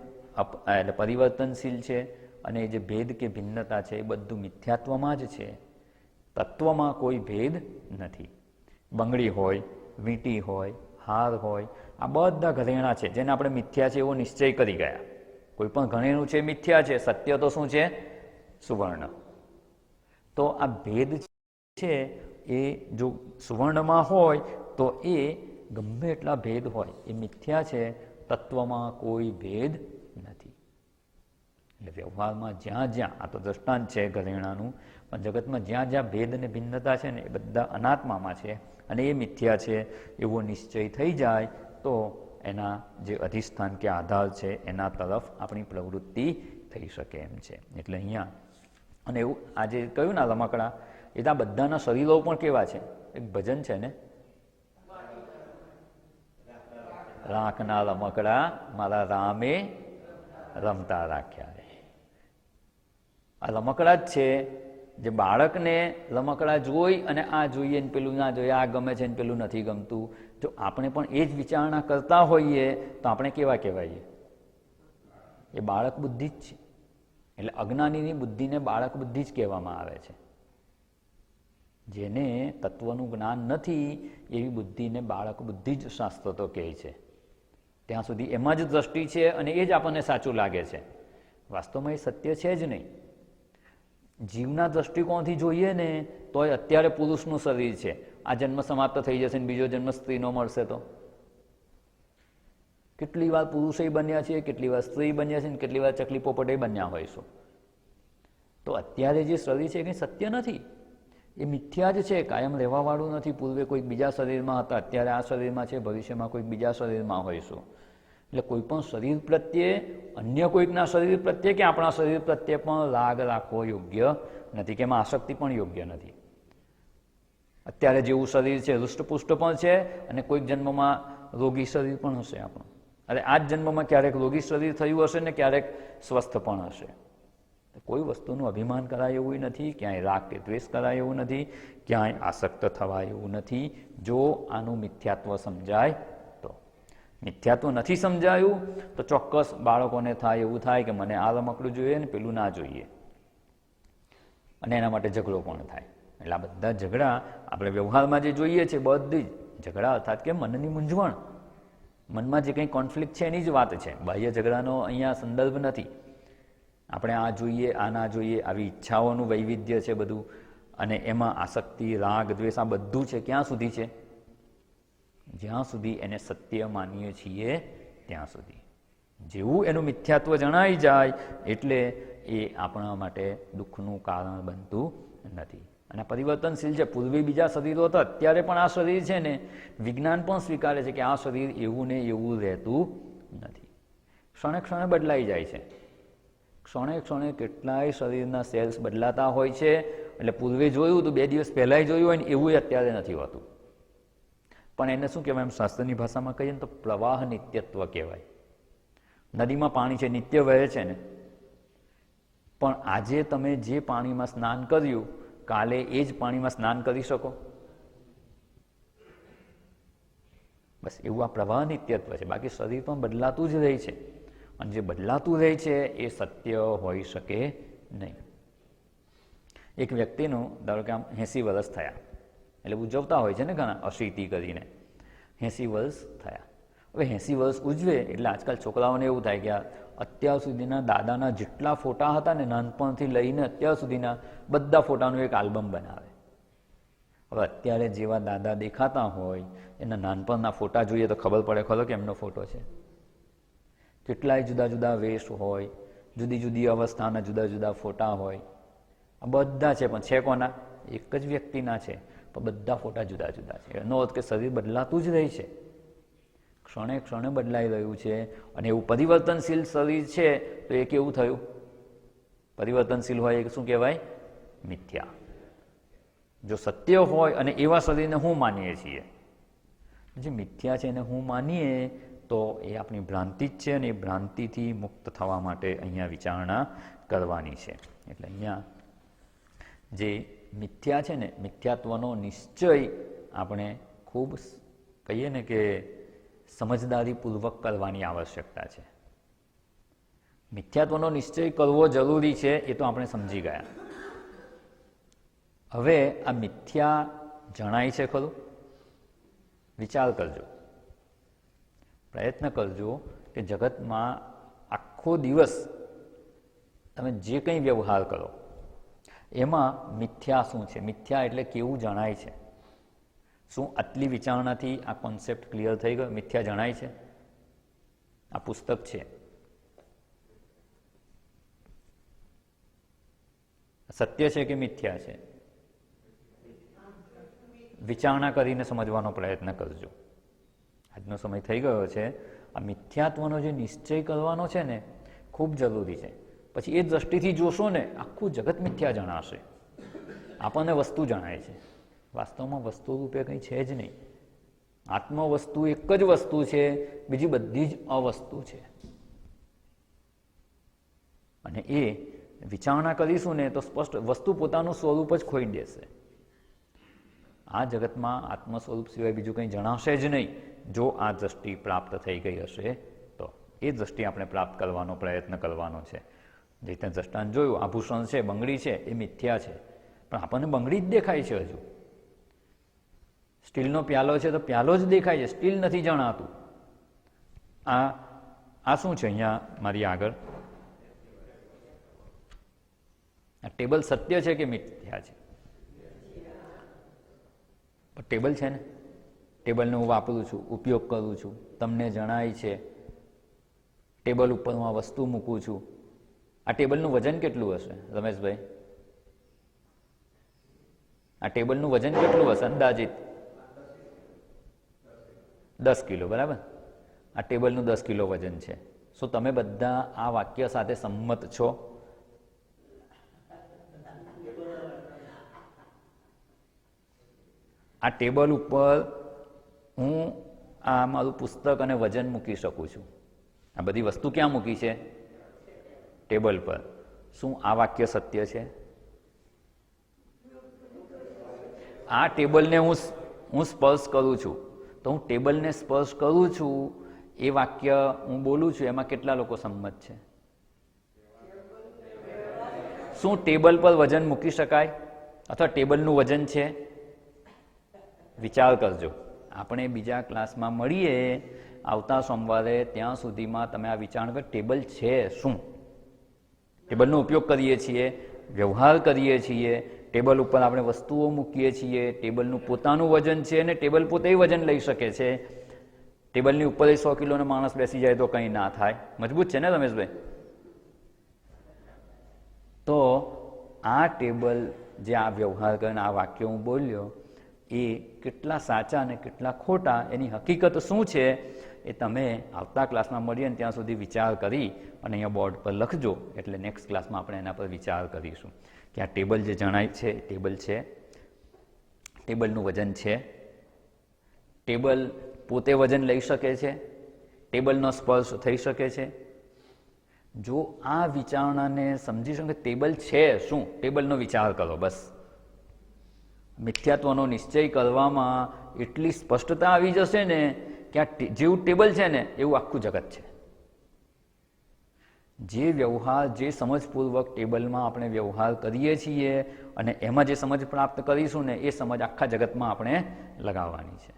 એટલે પરિવર્તનશીલ છે, અને જે ભેદ કે ભિન્નતા છે એ બધું મિથ્યાત્વમાં જ છે, તત્વમાં કોઈ ભેદ નથી. બંગડી હોય, વીંટી હોય, હાર હોય, આ બધા ઘરેણા છે જેને આપણે મિથ્યા છે એવો નિશ્ચય કરી ગયા. કોઈ પણ ઘરેણું છે મિથ્યા છે, સત્ય તો શું છે? સુવર્ણ. તો આ ભેદ છે એ જો સુવર્ણમાં હોય તો એ ગમે એટલા ભેદ હોય એ મિથ્યા છે, તત્વમાં કોઈ ભેદ નથી. એટલે વ્યવહારમાં જ્યાં જ્યાં, આ તો દ્રષ્ટાંત છે ઘરેણાનું, પણ જગતમાં જ્યાં જ્યાં ભેદ અને ભિન્નતા છે ને એ બધા અનાત્મામાં છે અને એ મિથ્યા છે એવો નિશ્ચય થઈ જાય તો એના જે અધિષ્ઠાન કે આધાર છે એના તરફ આપણી પ્રવૃત્તિ થઈ શકે એમ છે. એટલે અહીંયા અને એવું આજે કહ્યું ને રમકડા, એ તો આ બધાના શરીરો પણ કેવા છે? એક ભજન છે ને, રાખના રમકડા મારા રામે રમતા રાખ્યા. આ રમકડા જ છે જે બાળકને રમકડા જોઈ અને આ જોઈએ ને પેલું ના જોઈએ, આ ગમે છે ને પેલું નથી ગમતું. જો આપણે પણ એ જ વિચારણા કરતા હોઈએ તો આપણે કેવા કહેવાઈએ? એ બાળક બુદ્ધિ જ છે. એટલે અજ્ઞાનીની બુદ્ધિને બાળક બુદ્ધિ જ કહેવામાં આવે છે. જેને તત્વનું જ્ઞાન નથી એવી બુદ્ધિને બાળક બુદ્ધિ જ શાસ્ત્ર તો કહે છે. ત્યાં સુધી એમાં જ દ્રષ્ટિ છે અને એ જ આપણને સાચું લાગે છે. વાસ્તવમાં એ સત્ય છે જ નહીં. જીવના દ્રષ્ટિકોણથી જોઈએ ને તો અત્યારે પુરુષનું શરીર છે, આ જન્મ સમાપ્ત થઈ જશે ને બીજો જન્મ સ્ત્રીનો મળશે તો કેટલી વાર પુરુષય બન્યા છે, કેટલી વાર સ્ત્રી બન્યા છે ને કેટલી વાર ચકલી પોપટે બન્યા હોઈશું. તો અત્યારે જે શરીર છે એ કંઈ સત્ય નથી, એ મિથ્યા જ છે, કાયમ રહેવાવાળું નથી. પૂર્વે કોઈક બીજા શરીરમાં હતા, અત્યારે આ શરીરમાં છે, ભવિષ્યમાં કોઈક બીજા શરીરમાં હોઈશું. એટલે કોઈ પણ શરીર પ્રત્યે, અન્ય કોઈકના શરીર પ્રત્યે કે આપણા શરીર પ્રત્યે પણ રાગ રાખવો યોગ્ય નથી, કે એમાં આસક્તિ પણ યોગ્ય નથી. અત્યારે જેવું શરીર છે હૃષ્ટપુષ્ટ પણ છે અને કોઈક જન્મમાં રોગી શરીર પણ હશે આપણું. અને આ જ જન્મમાં ક્યારેક રોગી શરીર થયું હશે ને ક્યારેક સ્વસ્થ પણ હશે. કોઈ વસ્તુનું અભિમાન કરાય એવું નથી, ક્યાંય રાગ કે દ્વેષ કરાય એવું નથી, ક્યાંય આસક્ત થવાય એવું નથી. જો આનું મિથ્યાત્વ સમજાય તો. મિથ્યાત્વ નથી સમજાયું તો ચોક્કસ બાળકોને થાય એવું થાય કે મને આ રમકડું જોઈએ ને પેલું ના જોઈએ, અને એના માટે ઝઘડો પણ થાય. એટલે આ બધા ઝઘડા આપણે વ્યવહારમાં જે જોઈએ છે બધી જ ઝઘડા અર્થાત કે મનની મૂંઝવણ, મનમાં જે કંઈ કોન્ફ્લિક્ટ છે એની જ વાત છે. બાહ્ય ઝઘડાનો અહીંયા સંદર્ભ નથી. આપણે આ જોઈએ, આ ના જોઈએ, આવી ઈચ્છાઓનું વૈવિધ્ય છે બધું, અને એમાં આસક્તિ, રાગ, દ્વેષ આ બધું છે. ક્યાં સુધી છે? જ્યાં સુધી એને સત્ય માનીએ છીએ ત્યાં સુધી. જેવું એનું મિથ્યાત્વ જણાઈ જાય એટલે એ આપણા માટે દુઃખનું કારણ બનતું નથી. અને પરિવર્તનશીલ છે. પૂર્વે બીજા શરીરો હતા, અત્યારે પણ આ શરીર છે ને વિજ્ઞાન પણ સ્વીકારે છે કે આ શરીર એવું ને એવું રહેતું નથી, ક્ષણે ક્ષણે બદલાઈ જાય છે. ક્ષણે ક્ષણે કેટલાય શરીરના સેલ્સ બદલાતા હોય છે. એટલે પૂર્વે જોયું તો 2 દિવસ પહેલાંય જોયું હોય ને એવું અત્યારે નથી હોતું. પણ એને શું કહેવાય, એમ શાસ્ત્રની ભાષામાં કહીએ ને તો પ્રવાહ નિત્યત્વ કહેવાય. નદીમાં પાણી છે, નિત્ય વહે છે ને, પણ આજે તમે જે પાણીમાં સ્નાન કર્યું, કાલે એ જ પાણીમાં સ્નાન કરી શકો? બસ એવું આ પ્રવાહ નિત્યત્વ છે. બાકી શરીર પણ બદલાતું જ રહે છે, અને જે બદલાતું રહે છે એ સત્ય હોઈ શકે નહીં. એક વ્યક્તિનું ધારો કે આમ 80 વર્ષ થયા, એટલે ઉજવતા હોય છે ને ઘણા, અશીતિ કરીને 80 વર્ષ થયા. હવે 80 વર્ષ ઉજવે એટલે આજકાલ છોકરાઓને એવું થાય કે અત્યાર સુધીના દાદાના જેટલા ફોટા હતા ને, નાનપણથી લઈને અત્યાર સુધીના બધા ફોટાનું એક આલ્બમ બનાવે. હવે અત્યારે જેવા દાદા દેખાતા હોય એના નાનપણના ફોટા જોઈએ તો ખબર પડે ખરો કે એમનો ફોટો છે. કેટલાય જુદા જુદા વેશ હોય, જુદી જુદી અવસ્થાના જુદા જુદા ફોટા હોય, આ બધા છે, પણ છે કોના? એક જ વ્યક્તિના છે, પણ બધા ફોટા જુદા જુદા છે. એનો અર્થ કે શરીર બદલાતું જ રહે છે, ક્ષણે ક્ષણે બદલાઈ રહ્યું છે. અને એવું પરિવર્તનશીલ શરીર છે તો એ કેવું થયું? પરિવર્તનશીલ હોય એ શું કહેવાય? મિથ્યા. જો સત્ય હોય અને એવા શરીરને હું માનીએ છીએ, જે મિથ્યા છે એને હું માનીએ તો એ આપણી ભ્રાંતિ જ છે, અને એ ભ્રાંતિથી મુક્ત થવા માટે અહીંયા વિચારણા કરવાની છે. એટલે અહીંયા જે મિથ્યા છે ને, મિથ્યાત્વનો નિશ્ચય આપણે ખૂબ કહીએ ને કે સમજદારીપૂર્વક કરવાની આવશ્યકતા છે. મિથ્યાત્વનો નિશ્ચય કરવો જરૂરી છે, એ તો આપણે સમજી ગયા. હવે આ મિથ્યા જણાય છે ખરું? વિચાર કરજો, પ્રયત્ન કરજો કે જગતમાં આખો દિવસ તમે જે કંઈ વ્યવહાર કરો એમાં મિથ્યા શું છે? મિથ્યા એટલે કેવું જણાય છે? શું આટલી વિચારણાથી આ કોન્સેપ્ટ ક્લિયર થઈ ગયો? મિથ્યા જણાય છે? આ પુસ્તક છે, સત્ય છે કે મિથ્યા છે? વિચારણા કરીને સમજવાનો પ્રયત્ન કરજો. આજનો સમય થઈ ગયો છે. આ મિથ્યાત્વનો જે નિશ્ચય કરવાનો છે ને, ખૂબ જરૂરી છે. પછી એ દ્રષ્ટિથી જોશો ને, આખું જગત મિથ્યા જણાશે. આપણને વસ્તુ જણાય છે, વાસ્તવમાં વસ્તુ રૂપે કંઈ છે જ નહીં. આત્મ વસ્તુ એક જ વસ્તુ છે, બીજી બધી જ અવસ્તુ છે. અને એ વિચારણા કરીશું ને તો સ્પષ્ટ વસ્તુ પોતાનું સ્વરૂપ જ ખોઈ દેશે. આ જગતમાં આત્મ સ્વરૂપ સિવાય બીજું કંઈ જણાશે જ નહીં, જો આ દ્રષ્ટિ પ્રાપ્ત થઈ ગઈ હશે તો. એ દ્રષ્ટિ આપણે પ્રાપ્ત કરવાનો પ્રયત્ન કરવાનો છે. જે રીતે દ્રષ્ટાંત જોયું, આભૂષણ છે, બંગડી છે, એ મિથ્યા છે, પણ આપણને બંગડી જ દેખાય છે. હજુ સ્ટીલનો પ્યાલો છે તો પ્યાલો જ દેખાય છે, સ્ટીલ નથી જણાતું. આ શું છે અહીંયા મારી આગળ? આ ટેબલ સત્ય છે કે મિથ્યા છે? ટેબલ છે ને, ટેબલને હું વાપરું છું, ઉપયોગ કરું છું, તમને જણાય છે. ટેબલ ઉપર હું આ વસ્તુ મૂકું છું. આ ટેબલનું વજન કેટલું હશે રમેશભાઈ? આ ટેબલનું વજન કેટલું હશે અંદાજિત? 10 કિલો, બરાબર? આ ટેબલનું 10 કિલો વજન છે. શું તમે બધા આ વાક્ય સાથે સંમત છો? આ ટેબલ ઉપર હું આ મારું પુસ્તક અને વજન મૂકી શકું છું. આ બધી વસ્તુ ક્યાં મૂકી છે? ટેબલ પર. શું આ વાક્ય સત્ય છે? આ ટેબલને હું સ્પર્શ કરું છું, તો હું ટેબલને સ્પર્શ કરું છું એ વાક્ય હું બોલું છું, એમાં કેટલા લોકો સંમત છે? શું ટેબલ પર વજન મૂકી શકાય અથવા ટેબલનું વજન છે? વિચાર કરજો. આપણે બીજા ક્લાસમાં મળીએ આવતા સોમવારે. ત્યાં સુધીમાં તમે આ વિચાર કરો, ટેબલ છે શું? ટેબલનો ઉપયોગ કરીએ છીએ, વ્યવહાર કરીએ છીએ, ટેબલ ઉપર આપણે વસ્તુઓ મૂકીએ છીએ, ટેબલનું પોતાનું વજન છે અને ટેબલ પોતે વજન લઈ શકે છે. ટેબલની ઉપર 100 કિલોનો માણસ બેસી જાય તો કંઈ ના થાય. મજબૂત છે ને રમેશભાઈ? તો આ ટેબલ જે આ વ્યવહાર કરીને આ વાક્ય હું બોલ્યો એ કેટલા સાચા અને કેટલા ખોટા, એની હકીકત શું છે એ તમે આવતા ક્લાસમાં મળીએ ને ત્યાં સુધી વિચાર કરી અને અહીંયા બોર્ડ પર લખજો. એટલે નેક્સ્ટ ક્લાસમાં આપણે એના પર વિચાર કરીશું કે આ ટેબલ જે જણાય છે ટેબલ છે, ટેબલનું વજન છે, ટેબલ પોતે વજન લઈ શકે છે, ટેબલનો સ્પર્શ થઈ શકે છે. જો આ વિચારણાને સમજી શકો કે ટેબલ છે શું, ટેબલનો વિચાર કરો બસ. મિથ્યાત્વનો નિશ્ચય કરવામાં એટલી સ્પષ્ટતા આવી જશે ને કે આ જેવું ટેબલ છે ને એવું આખું જગત છે. જે વ્યવહાર, જે સમજપૂર્વક ટેબલમાં આપણે વ્યવહાર કરીએ છીએ અને એમાં જે સમજ પ્રાપ્ત કરીશું ને એ સમજ આખા જગતમાં આપણે લગાવવાની છે.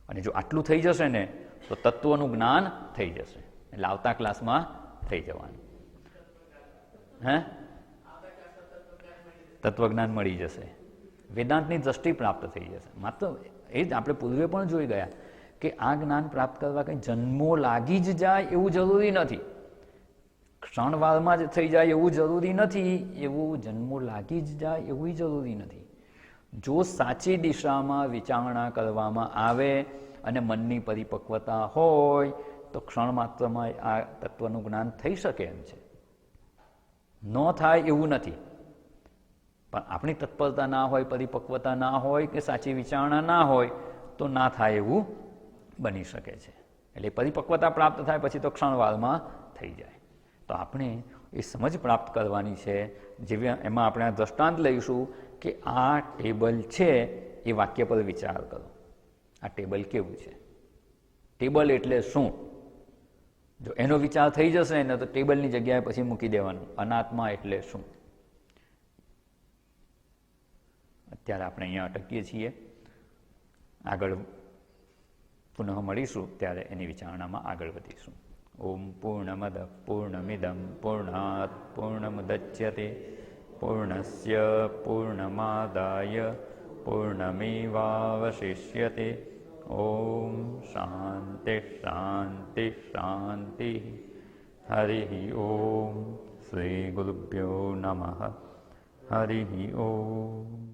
અને જો આટલું થઈ જશે ને તો તત્વનું જ્ઞાન થઈ જશે, એટલે આવતા ક્લાસમાં થઈ જવાનું. હે, તત્વજ્ઞાન મળી જશે, વેદાંતની દ્રષ્ટિ પ્રાપ્ત થઈ જશે. માત્ર એ જ આપણે પૂર્વે પણ જોઈ ગયા કે આ જ્ઞાન પ્રાપ્ત કરવા કંઈ જન્મો લાગી જ જાય એવું જરૂરી નથી, ક્ષણવારમાં જ થઈ જાય એવું જરૂરી નથી, એવું જન્મો લાગી જ જાય એવું જરૂરી નથી. જો સાચી દિશામાં વિચારણા કરવામાં આવે અને મનની પરિપક્વતા હોય તો ક્ષણ માત્રમાં આ તત્વનું જ્ઞાન થઈ શકે એમ છે. ન થાય એવું નથી, પણ આપણી તત્પરતા ના હોય, પરિપક્વતા ના હોય કે સાચી વિચારણા ના હોય તો ના થાય એવું બની શકે છે. એટલે પરિપક્વતા પ્રાપ્ત થાય પછી તો ક્ષણવારમાં થઈ જાય. તો આપણે એ સમજ પ્રાપ્ત કરવાની છે. જેવી એમાં આપણે આ દ્રષ્ટાંત લઈશું કે આ ટેબલ છે એ વાક્ય પર વિચાર કરો. આ ટેબલ કેવું છે, ટેબલ એટલે શું? જો એનો વિચાર થઈ જશે ને તો ટેબલની જગ્યાએ પછી મૂકી દેવાનું, અનાત્મા એટલે શું. અત્યારે આપણે અહીંયા અટકીએ છીએ, આગળ પુનઃ મળીશું ત્યારે એની વિચારણામાં આગળ વધીશું. ઓમ પૂર્ણમદ પૂર્ણમિદમ પૂર્ણાત પૂર્ણમુદચ્યતે પૂર્ણસ્ય પૂર્ણમાદાય પૂર્ણમેવાવશિષ્યતે. ઓમ શાંતિ શાંતિ શાંતિ. હરિ ઓમ. શ્રી ગુરુભ્યો નમઃ. હરિ ઓમ.